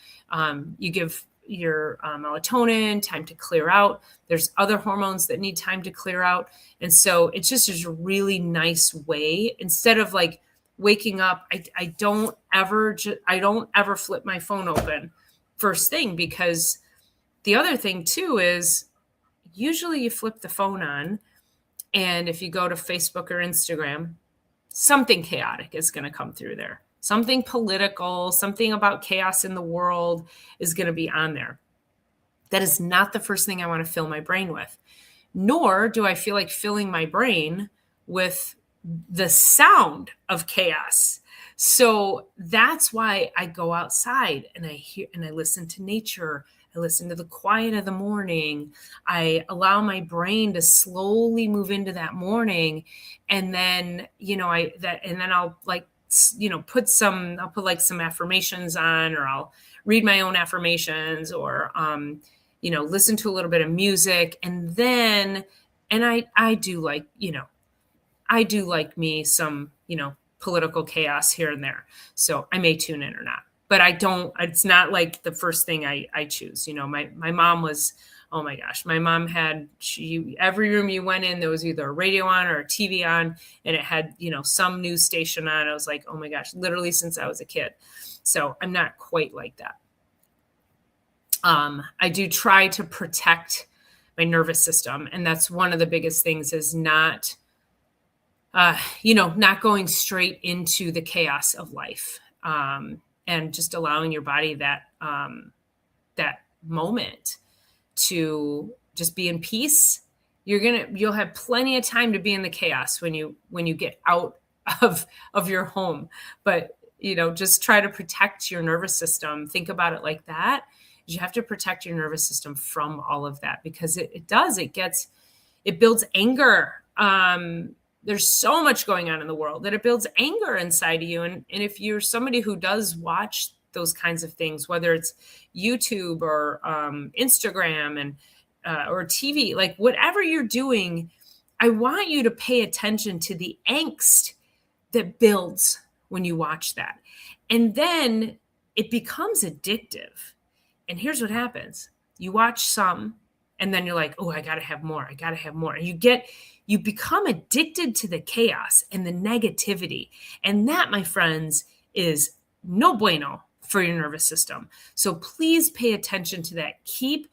You give your melatonin time to clear out. There's other hormones that need time to clear out. And so it's just a really nice way, instead of like waking up. I don't ever flip my phone open first thing, because the other thing too is usually you flip the phone on, and if you go to Facebook or Instagram, something chaotic is going to come through there. Something political, something about chaos in the world is going to be on there. That is not the first thing I want to fill my brain with, nor do I feel like filling my brain with the sound of chaos. So that's why I go outside and I hear and I listen to nature. I listen to the quiet of the morning. I allow my brain to slowly move into that morning. And then, I'll like, put like some affirmations on, or I'll read my own affirmations, or, listen to a little bit of music. And then, I do like me some, political chaos here and there. So I may tune in or not, but it's not like the first thing I choose. My mom was, oh my gosh, my mom had, every room you went in, there was either a radio on or a TV on, and it had, some news station on. I was like, oh my gosh, literally since I was a kid. So I'm not quite like that. I do try to protect my nervous system. And that's one of the biggest things, is not going straight into the chaos of life, and just allowing your body that moment to just be in peace. You'll have plenty of time to be in the chaos when you get out of your home, but just try to protect your nervous system. Think about it like that. You have to protect your nervous system from all of that, because it builds anger. There's so much going on in the world that it builds anger inside of you. And if you're somebody who does watch those kinds of things, whether it's YouTube or Instagram and or TV, like whatever you're doing, I want you to pay attention to the angst that builds when you watch that. And then it becomes addictive. And here's what happens. You watch some, and then you're like, oh, I got to have more. I got to have more. And you become addicted to the chaos and the negativity. And that, my friends, is no bueno for your nervous system. So please pay attention to that. Keep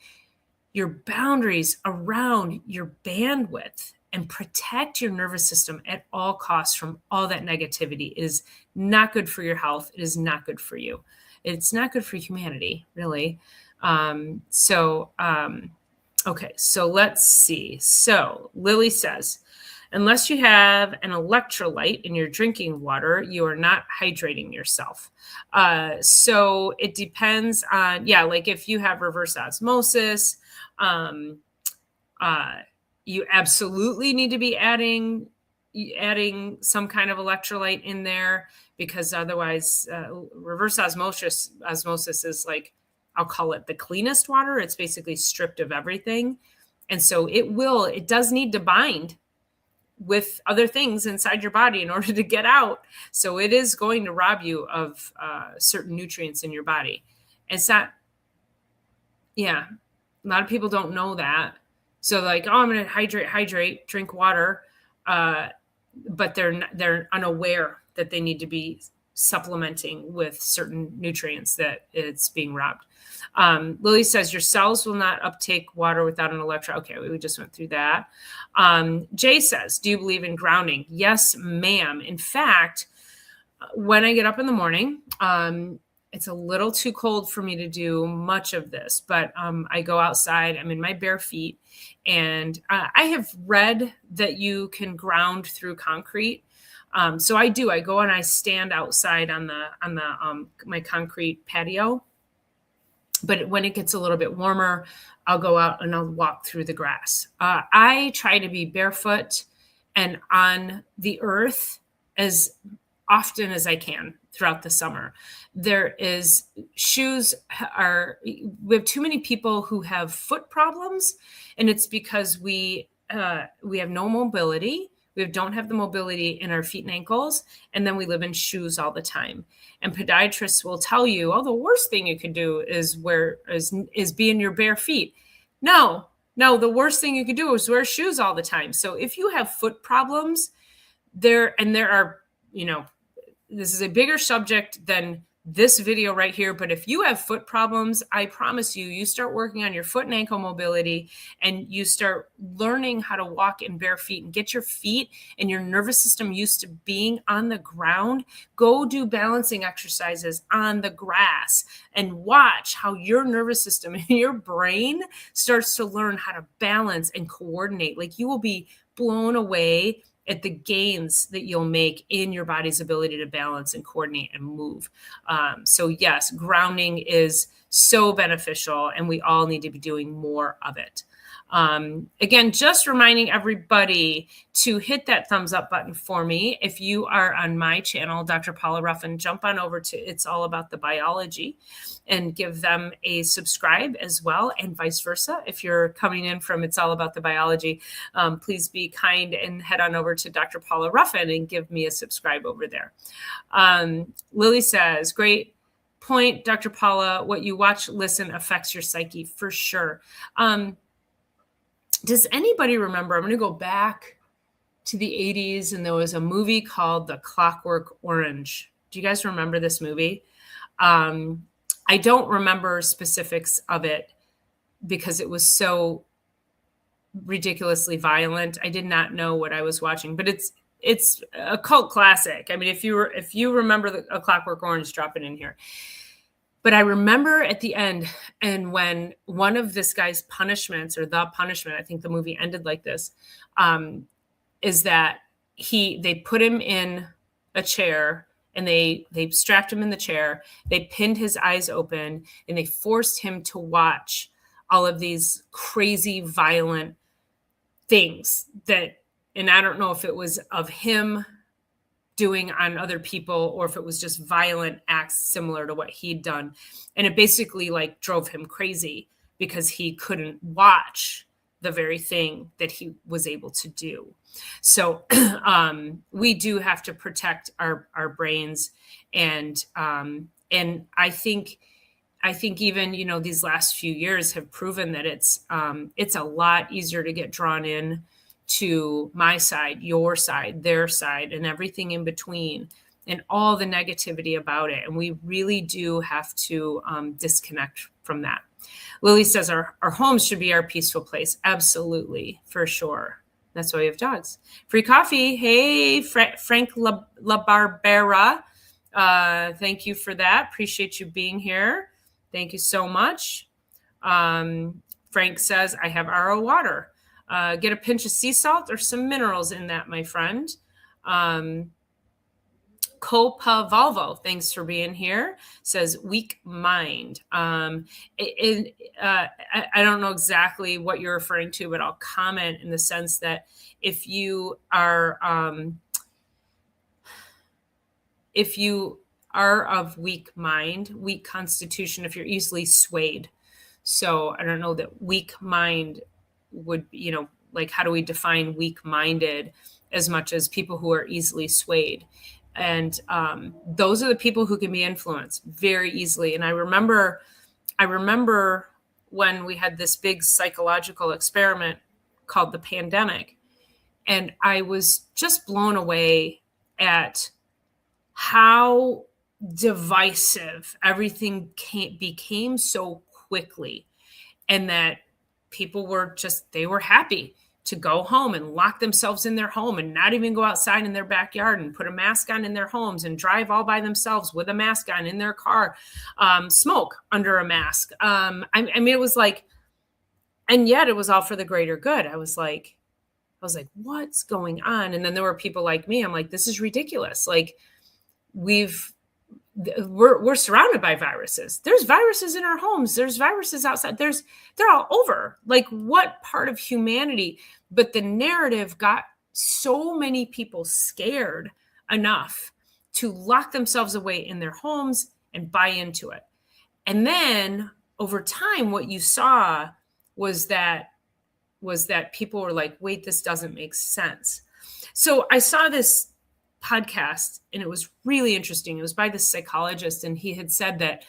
your boundaries around your bandwidth and protect your nervous system at all costs from all that negativity. It is not good for your health. It is not good for you. It's not good for humanity, really. Okay, so let's see. So Lily says, unless you have an electrolyte in your drinking water, you are not hydrating yourself. So it depends on, like if you have reverse osmosis, you absolutely need to be adding some kind of electrolyte in there, because otherwise reverse osmosis is like, I'll call it the cleanest water. It's basically stripped of everything. And so it does need to bind with other things inside your body in order to get out. So it is going to rob you of certain nutrients in your body. It's not Yeah. A lot of people don't know that. So like, oh, I'm going to hydrate, drink water. Uh, but they're unaware that they need to be supplementing with certain nutrients that it's being robbed. Lily says your cells will not uptake water without an electron. Okay, we just went through that. Jay says, do you believe in grounding? Yes, ma'am. In fact, when I get up in the morning, it's a little too cold for me to do much of this, but I go outside. I'm in my bare feet, and I have read that you can ground through concrete. So I do. I go and I stand outside on the my concrete patio. But when it gets a little bit warmer, I'll go out and I'll walk through the grass. I try to be barefoot and on the earth as often as I can throughout the summer. There is shoes are we have too many people who have foot problems, and it's because we have no mobility. We don't have the mobility in our feet and ankles, and then we live in shoes all the time. And podiatrists will tell you, oh, the worst thing you can do is be in your bare feet. No, the worst thing you could do is wear shoes all the time. So if you have foot problems, there are, this is a bigger subject than this video right here. But if you have foot problems, I promise you start working on your foot and ankle mobility, and you start learning how to walk in bare feet and get your feet and your nervous system used to being on the ground. Go do balancing exercises on the grass and watch how your nervous system and your brain starts to learn how to balance and coordinate. Like, you will be blown away at the gains that you'll make in your body's ability to balance and coordinate and move. So yes, grounding is so beneficial, and we all need to be doing more of it. Again, just reminding everybody to hit that thumbs up button for me. If you are on my channel, Dr. Paula Ruffin, jump on over to It's All About the Biology and give them a subscribe as well, and vice versa. If you're coming in from It's All About the Biology, please be kind and head on over to Dr. Paula Ruffin and give me a subscribe over there. Lily says, great point, Dr. Paula. What you watch, listen affects your psyche for sure. Does anybody remember? I'm going to go back to the 80s, and there was a movie called The Clockwork Orange. Do you guys remember this movie? I don't remember specifics of it because it was so ridiculously violent. I did not know what I was watching, but it's a cult classic. I mean, if you remember A Clockwork Orange, drop it in here. But I remember at the end, and when one of this guy's punishments, or the punishment, I think the movie ended like this, is that they put him in a chair, and they strapped him in the chair, they pinned his eyes open, and they forced him to watch all of these crazy, violent things and I don't know if it was of him doing on other people, or if it was just violent acts similar to what he'd done. And it basically drove him crazy because he couldn't watch the very thing that he was able to do. So we do have to protect our brains. And I think even, these last few years have proven that it's a lot easier to get drawn in to my side, your side, their side, and everything in between, and all the negativity about it. And we really do have to disconnect from that. Lily says our homes should be our peaceful place. Absolutely, for sure. That's why we have dogs. Free coffee. Hey, Frank La Barbera. Thank you for that. Appreciate you being here. Thank you so much. Frank says, I have RO water. Get a pinch of sea salt or some minerals in that, my friend. Copa Volvo, thanks for being here, says weak mind. I don't know exactly what you're referring to, but I'll comment in the sense that if you are of weak mind, weak constitution, if you're easily swayed. So I don't know that weak mind would, how do we define weak-minded as much as people who are easily swayed? And those are the people who can be influenced very easily. And I remember when we had this big psychological experiment called the pandemic. And I was just blown away at how divisive everything became so quickly, and that people were they were happy to go home and lock themselves in their home and not even go outside in their backyard and put a mask on in their homes and drive all by themselves with a mask on in their car, smoke under a mask. I mean, it was like, and yet it was all for the greater good. I was like, what's going on? And then there were people like me. I'm like, this is ridiculous. Like, we're surrounded by viruses. There's viruses in our homes. There's viruses outside. They're all over. Like, what part of humanity? But the narrative got so many people scared enough to lock themselves away in their homes and buy into it. And then over time, what you saw was that people were like, wait, this doesn't make sense. So I saw this podcast, and it was really interesting. It was by this psychologist, and he had said that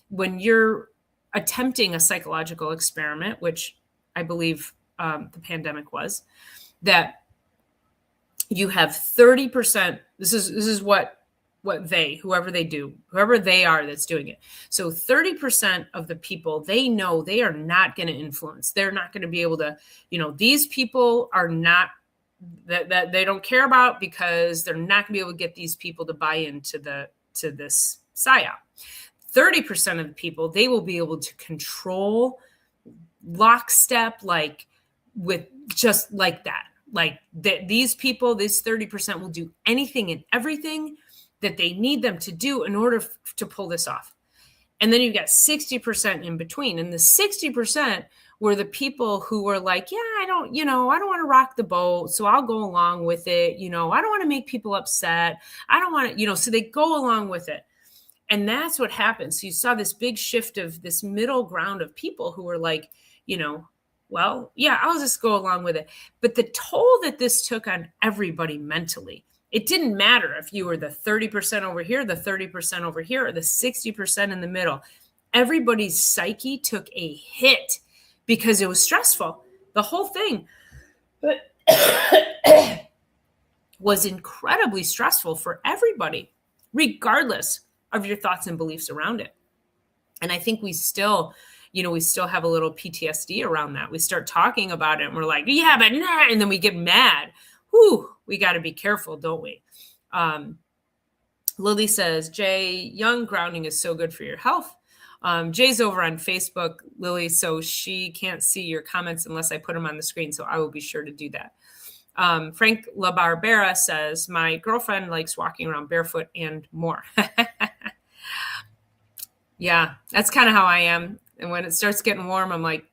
when you're attempting a psychological experiment, which I believe the pandemic was, that you have 30%. This is what whoever they are that's doing it. So 30% of the people, they know they are not going to influence. They're not going to be able to, these people are not that they don't care about, because they're not gonna be able to get these people to buy into this psyop. 30% of the people, they will be able to control lockstep, like with just like that. Like these people, this 30% will do anything and everything that they need them to do in order to pull this off. And then you've got 60% in between. And the 60% were the people who were like, yeah, I don't want to rock the boat, so I'll go along with it. I don't want to make people upset. I don't want to, so they go along with it. And that's what happens. So you saw this big shift of this middle ground of people who were like, well, yeah, I'll just go along with it. But the toll that this took on everybody mentally, it didn't matter if you were the 30% over here, the 30% over here, or the 60% in the middle. Everybody's psyche took a hit because it was stressful. The whole thing was incredibly stressful for everybody, regardless of your thoughts and beliefs around it. And I think we still have a little PTSD around that. We start talking about it and we're like, yeah, but nah, and then we get mad. Whew, we got to be careful, don't we? Lily says, Jay, young grounding is so good for your health. Jay's over on Facebook, Lily, so she can't see your comments unless I put them on the screen. So I will be sure to do that. Frank LaBarbera says, my girlfriend likes walking around barefoot and more. Yeah, that's kind of how I am. And when it starts getting warm, I'm like,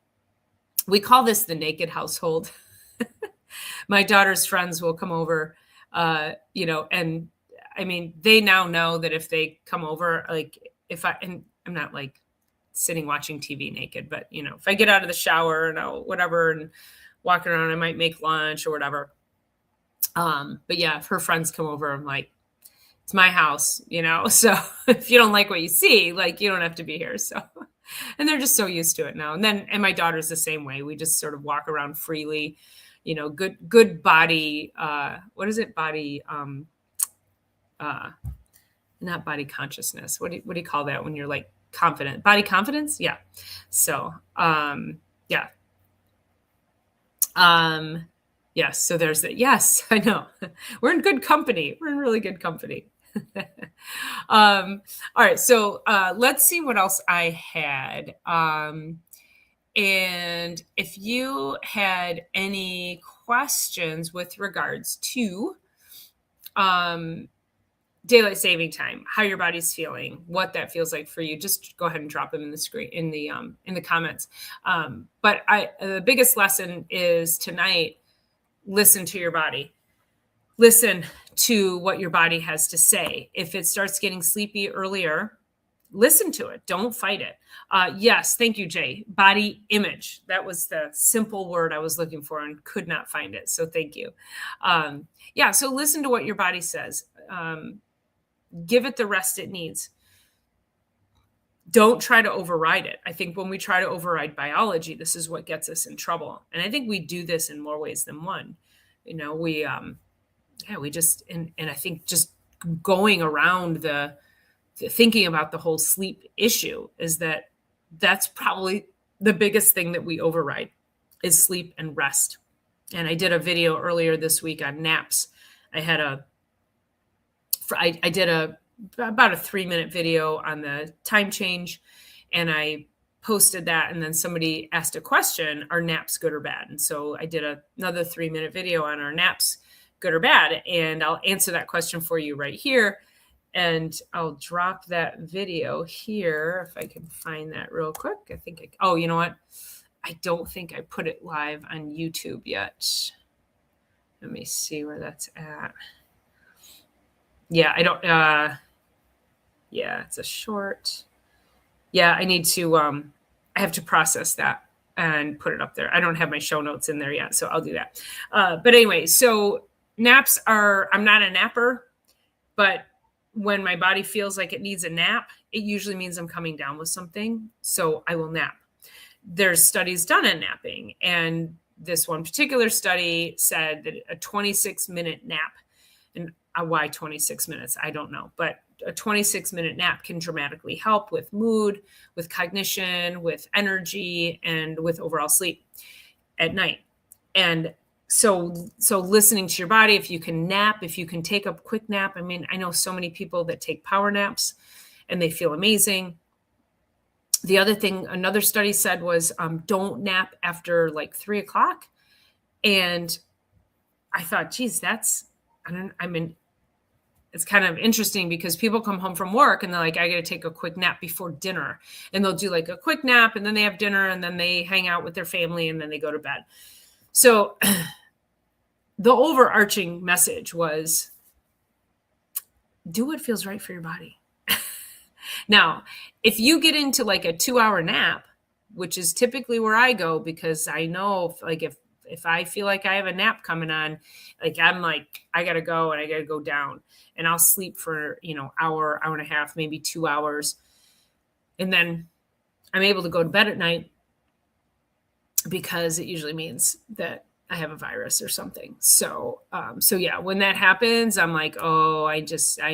we call this the naked household. My daughter's friends will come over, and I mean, they now know that if they come over, like and I'm not like sitting watching TV naked, but if I get out of the shower and whatever and walk around, I might make lunch or whatever. But yeah, if her friends come over, I'm like, it's my house, so if you don't like what you see, like, you don't have to be here. So, and they're just so used to it now. And my daughter's the same way. We just sort of walk around freely, good body. What is it? Body, not body consciousness. What do you call that when you're like confident? Body confidence? Yeah. So, yeah. Yes. So there's that. Yes, I know. We're in good company. We're in really good company. All right. So, let's see what else I had. And if you had any questions with regards to, daylight saving time, how your body's feeling, what that feels like for you, just go ahead and drop them in the screen, in the comments. But the biggest lesson is tonight, listen to your body. Listen to what your body has to say. If it starts getting sleepy earlier, listen to it. Don't fight it. Yes. Thank you, Jay. Body image. That was the simple word I was looking for and could not find it. So thank you. Yeah. So listen to what your body says. Give it the rest it needs. don't try to override it. I think when we try to override biology, this is what gets us in trouble. And I think we do this in more ways than one. We just, and I think just going around the thinking about the whole sleep issue is that's probably the biggest thing that we override is sleep and rest. And I did a video earlier this week on naps. I did about a 3-minute video on the time change, and I posted that. And then somebody asked a question, are naps good or bad? And so I did another 3-minute video on are naps good or bad? And I'll answer that question for you right here. And I'll drop that video here if I can find that real quick. You know what? I don't think I put it live on YouTube yet. Let me see where that's at. Yeah, I don't, yeah, it's a short. Yeah, I need to, I have to process that and put it up there. I don't have my show notes in there yet, so I'll do that. But anyway, so naps I'm not a napper, but when my body feels like it needs a nap, it usually means I'm coming down with something. So I will nap. There's studies done on napping. And this one particular study said that a 26-minute nap, and why 26 minutes, I don't know, but a 26-minute nap can dramatically help with mood, with cognition, with energy, and with overall sleep at night. And so listening to your body, if you can nap, if you can take a quick nap. I mean, I know so many people that take power naps and they feel amazing. The other thing, another study said was don't nap after like 3:00. And I thought, geez, it's kind of interesting because people come home from work and they're like, I got to take a quick nap before dinner. And they'll do like a quick nap and then they have dinner and then they hang out with their family and then they go to bed. So the overarching message was do what feels right for your body. Now, if you get into like a 2-hour nap, which is typically where I go, because I know like if I feel like I have a nap coming on, like I'm like, I got to go and I got to go down, and I'll sleep for, hour and a half, maybe 2 hours. And then I'm able to go to bed at night because it usually means that I have a virus or something. So yeah, when that happens, I'm like, oh, I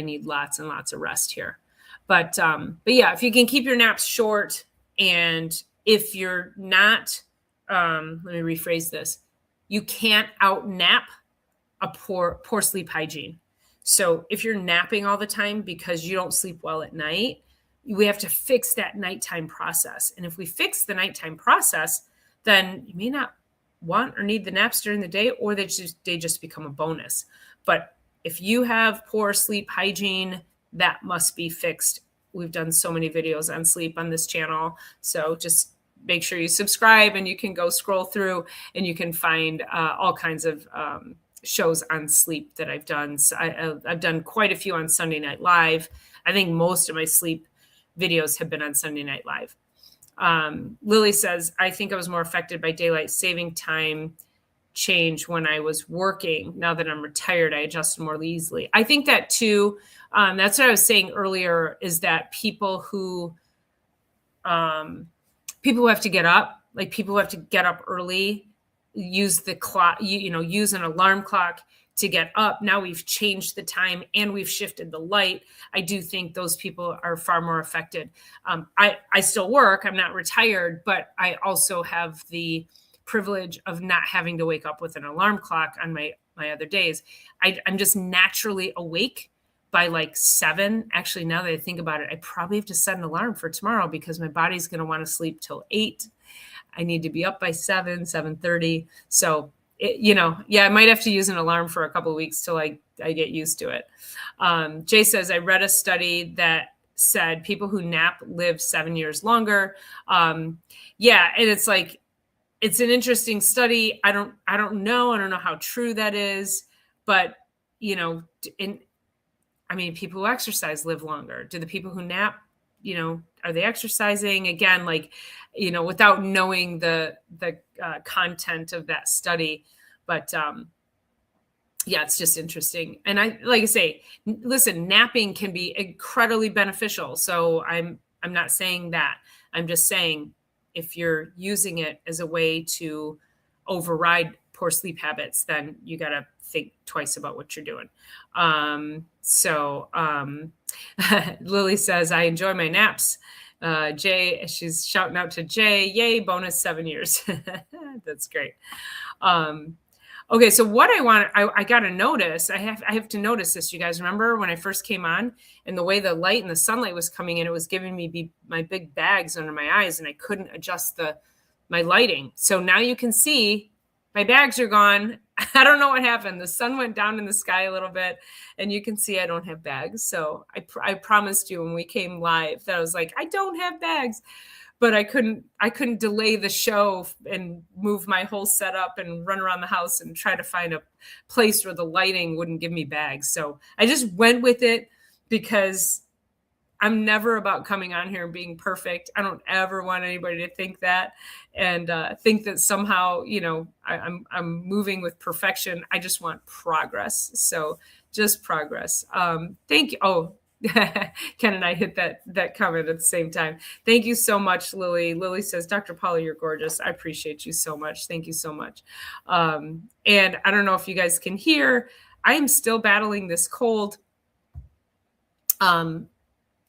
need lots and lots of rest here. But yeah, if you can keep your naps short, and if you're not, let me rephrase this, you can't out nap a poor sleep hygiene. So if you're napping all the time because you don't sleep well at night, we have to fix that nighttime process. And if we fix the nighttime process, then you may not want or need the naps during the day, or they just become a bonus. But if you have poor sleep hygiene, that must be fixed. We've done so many videos on sleep on this channel. So just make sure you subscribe, and you can go scroll through and you can find all kinds of shows on sleep that I've done. So I've done quite a few on Sunday Night Live. I think most of my sleep videos have been on Sunday Night Live. Lily says, I think I was more affected by daylight saving time change when I was working. Now that I'm retired, I adjust more easily. I think that too. That's what I was saying earlier, is that people who have to get up, like people who have to get up early, use the clock, use an alarm clock to get up. Now we've changed the time and we've shifted the light. I do think those people are far more affected. I still work. I'm not retired, but I also have the privilege of not having to wake up with an alarm clock on my other days. I'm just naturally awake by like 7. Actually, now that I think about it, I probably have to set an alarm for tomorrow because my body's going to want to sleep till 8. I need to be up by 7:30. So, I might have to use an alarm for a couple of weeks till I get used to it. Jay says, I read a study that said people who nap live 7 years longer. Yeah. And it's like, it's an interesting study. I don't know. I don't know how true that is, but people who exercise live longer. Do the people who nap, are they exercising? Again, without knowing the content of that study. But yeah, it's just interesting. And like I say, listen, napping can be incredibly beneficial. So I'm I'm not saying that. I'm just saying if you're using it as a way to override poor sleep habits, then you got to think twice about what you're doing. Lily says, I enjoy my naps. Jay, she's shouting out to Jay, yay, bonus 7 years. That's great. Okay, so what I got to notice, I have to notice this. You guys remember when I first came on and the way the light and the sunlight was coming in, it was giving me my big bags under my eyes and I couldn't adjust my lighting. So now you can see my bags are gone. I don't know what happened. The sun went down in the sky a little bit and you can see I don't have bags. So I promised you when we came live that I was like, I don't have bags. But I couldn't delay the show and move my whole setup and run around the house and try to find a place where the lighting wouldn't give me bags. So I just went with it because I'm never about coming on here and being perfect. I don't ever want anybody to think that and think that somehow, I'm moving with perfection. I just want progress. So just progress. Thank you. Oh, Ken and I hit that comment at the same time. Thank you so much, Lily. Lily says, Dr. Paula, you're gorgeous. I appreciate you so much. Thank you so much. And I don't know if you guys can hear, I am still battling this cold.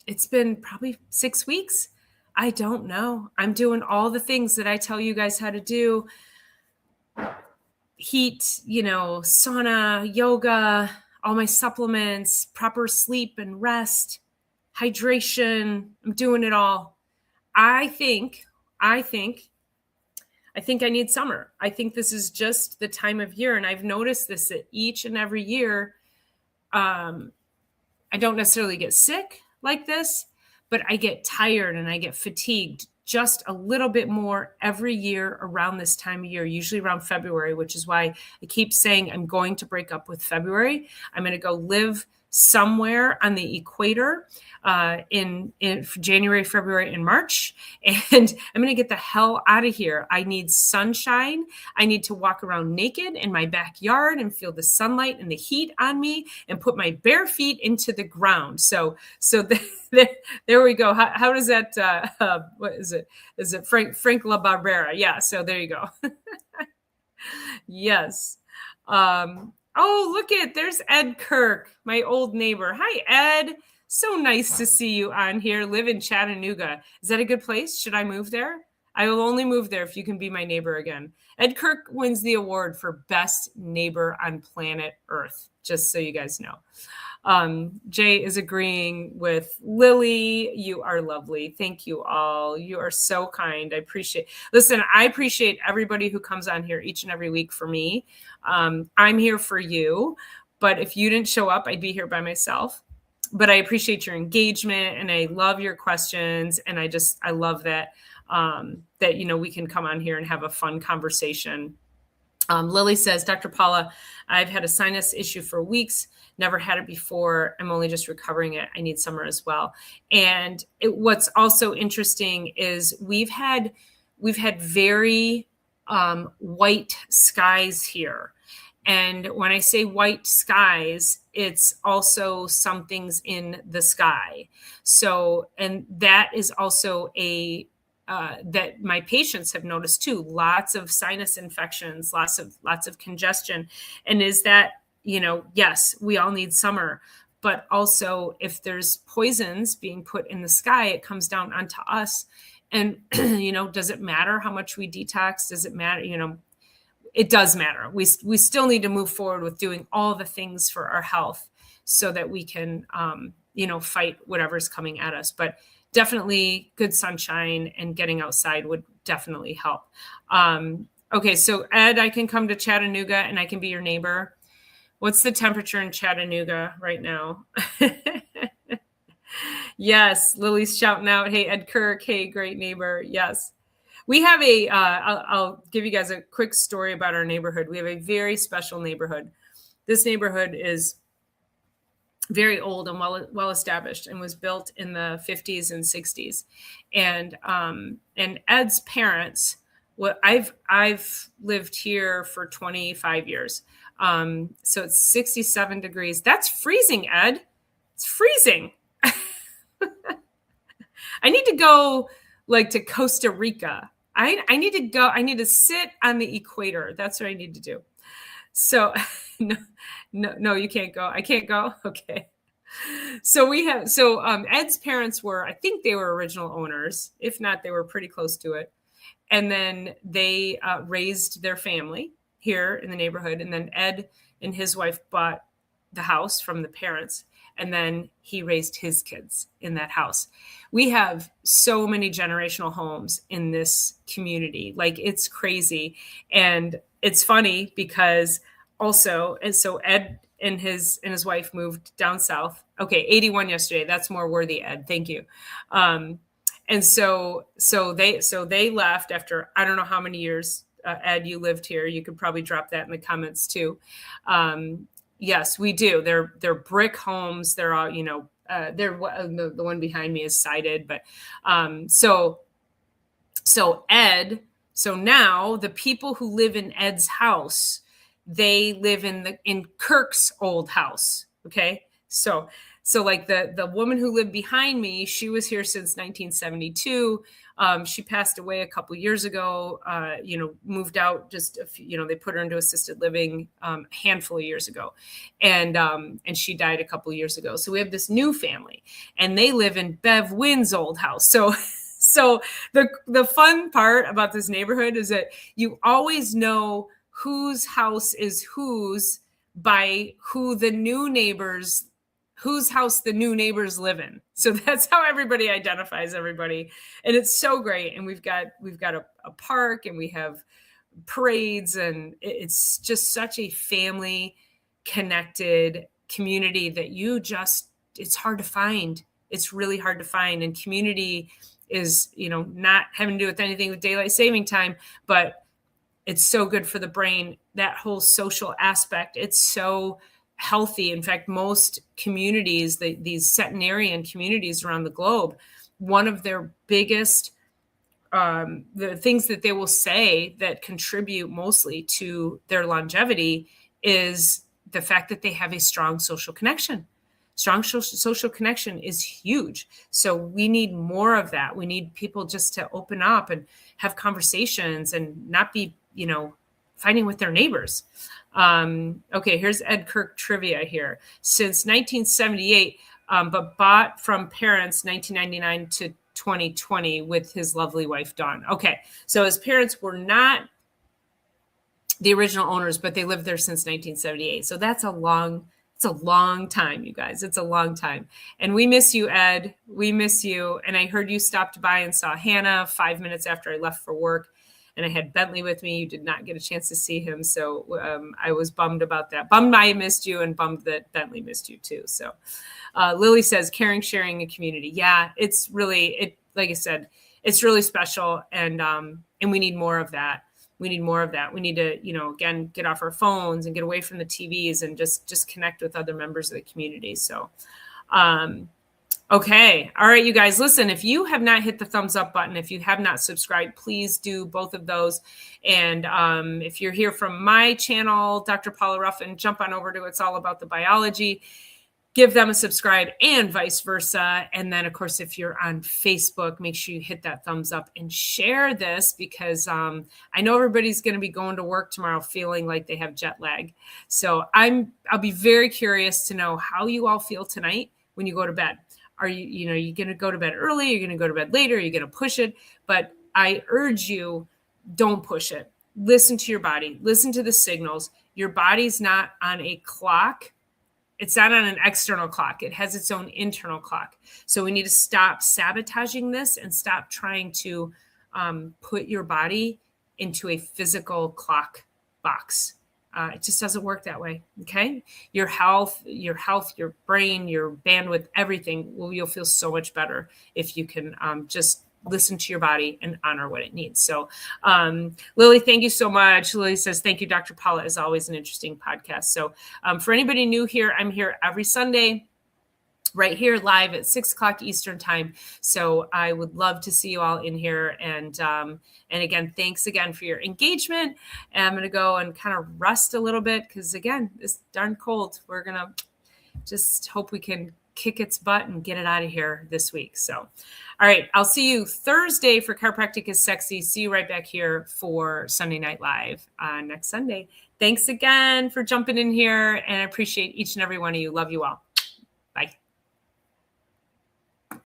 It's been probably 6 weeks. I don't know. I'm doing all the things that I tell you guys how to do. Heat, sauna, yoga, all my supplements, proper sleep and rest, hydration. I'm doing it all. I think I need summer. I think this is just the time of year. And I've noticed this that each and every year, I don't necessarily get sick like this, but I get tired and I get fatigued just a little bit more every year around this time of year, usually around February, which is why I keep saying I'm going to break up with February. I'm going to go live somewhere on the equator in January, February, and March. And I'm going to get the hell out of here. I need sunshine. I need to walk around naked in my backyard and feel the sunlight and the heat on me and put my bare feet into the ground. So there we go. How does that, what is it? Is it Frank La Barbera? Yeah. So there you go. Yes. Oh, look there's Ed Kirk, my old neighbor. Hi, Ed. So nice to see you on here. Live in Chattanooga. Is that a good place? Should I move there? I will only move there if you can be my neighbor again. Ed Kirk wins the award for best neighbor on planet Earth, just so you guys know. Jay is agreeing with Lily. You are lovely. Thank you all. You are so kind. I appreciate everybody who comes on here each and every week for me. I'm here for you, but if you didn't show up, I'd be here by myself. But I appreciate your engagement and I love your questions. And I love that, we can come on here and have a fun conversation. Lily says, Dr. Paula, I've had a sinus issue for weeks, never had it before. I'm only just recovering it. I need summer as well. And what's also interesting is we've had very white skies here. And when I say white skies, it's also some things in the sky. So, and that is also that my patients have noticed too, lots of sinus infections, lots of congestion. And is that, yes, we all need summer, but also if there's poisons being put in the sky, it comes down onto us. And, does it matter how much we detox? Does it matter? It does matter. We still need to move forward with doing all the things for our health so that we can, fight whatever's coming at us. But definitely good sunshine and getting outside would definitely help. Okay, so Ed, I can come to Chattanooga and I can be your neighbor. What's the temperature in Chattanooga right now? Yes, Lily's shouting out, hey, Ed Kirk, hey, great neighbor. Yes. We have I'll give you guys a quick story about our neighborhood. We have a very special neighborhood. This neighborhood is very old and well established and was built in the 50s and 60s. And Ed's parents, I've lived here for 25 years. So it's 67 degrees. That's freezing, Ed. It's freezing. I need to go like to Costa Rica. I need to go. I need to sit on the equator. That's what I need to do. So no, you can't go. I can't go. Okay. So Ed's parents were, I think they were original owners. If not, they were pretty close to it. And then they raised their family here in the neighborhood. And then Ed and his wife bought the house from the parents. And then he raised his kids in that house. We have so many generational homes in this community. Like, it's crazy. And it's funny because also, and so Ed and his wife moved down south. Okay, 81 yesterday. That's more worthy, Ed. Thank you. And so they left after I don't know how many years. Ed, you lived here. You could probably drop that in the comments too. Yes, we do. They're brick homes. They're all, they're the one behind me is sided, but so Ed. So now the people who live in Ed's house, they live in Kirk's old house. Okay, so like the woman who lived behind me, she was here since 1972. She passed away a couple years ago, moved out just, they put her into assisted living a handful of years ago. And she died a couple years ago. So we have this new family and they live in Bev Wynn's old house. So the fun part about this neighborhood is that you always know whose house is whose by whose house the new neighbors live in. So that's how everybody identifies everybody. And it's so great. And we've got a park and we have parades, and it's just such a family connected community that it's hard to find. It's really hard to find. And community is, not having to do with anything with daylight saving time, but it's so good for the brain, that whole social aspect. It's so healthy. In fact, most communities, these centenarian communities around the globe, one of their biggest, the things that they will say that contribute mostly to their longevity is the fact that they have a strong social connection. Strong social connection is huge. So we need more of that. We need people just to open up and have conversations and not be, fighting with their neighbors. Okay, here's Ed Kirk trivia here. Since 1978, but bought from parents 1999 to 2020 with his lovely wife, Dawn. Okay, so his parents were not the original owners, but they lived there since 1978. So it's a long time, you guys. It's a long time. And we miss you, Ed. We miss you. And I heard you stopped by and saw Hannah 5 minutes after I left for work. And I had Bentley with me. You did not get a chance to see him. So I was bummed about that. Bummed I missed you and bummed that Bentley missed you too. So Lily says, caring, sharing, and community. Yeah, it's really, like I said, it's really special. And we need more of that. We need more of that. We need to, again, get off our phones and get away from the TVs and just connect with other members of the community. So, okay. All right, you guys, listen, if you have not hit the thumbs up button, if you have not subscribed, please do both of those. And if you're here from my channel, Dr. Paula Ruffin, jump on over to It's All About the Biology. Give them a subscribe and vice versa. And then, of course, if you're on Facebook, make sure you hit that thumbs up and share this because I know everybody's going to be going to work tomorrow feeling like they have jet lag. So I'll be very curious to know how you all feel tonight when you go to bed. Are you going to go to bed early? You're going to go to bed later? Are you going to push it? But I urge you, don't push it. Listen to your body. Listen to the signals. Your body's not on a clock. It's not on an external clock. It has its own internal clock. So we need to stop sabotaging this and stop trying to put your body into a physical clock box. It just doesn't work that way. Okay. Your health, your brain, your bandwidth, everything, you'll feel so much better if you can just listen to your body and honor what it needs. So Lily, thank you so much. Lily says, thank you, Dr. Paula. As always, an interesting podcast. So for anybody new here, I'm here every Sunday, right here live at 6:00 Eastern time. So I would love to see you all in here. And again, thanks again for your engagement. And I'm going to go and kind of rest a little bit because again, it's darn cold. We're going to just hope we can kick its butt and get it out of here this week. So, all right, I'll see you Thursday for Chiropractic is Sexy. See you right back here for Sunday Night Live next Sunday. Thanks again for jumping in here, and I appreciate each and every one of you. Love you all. Bye.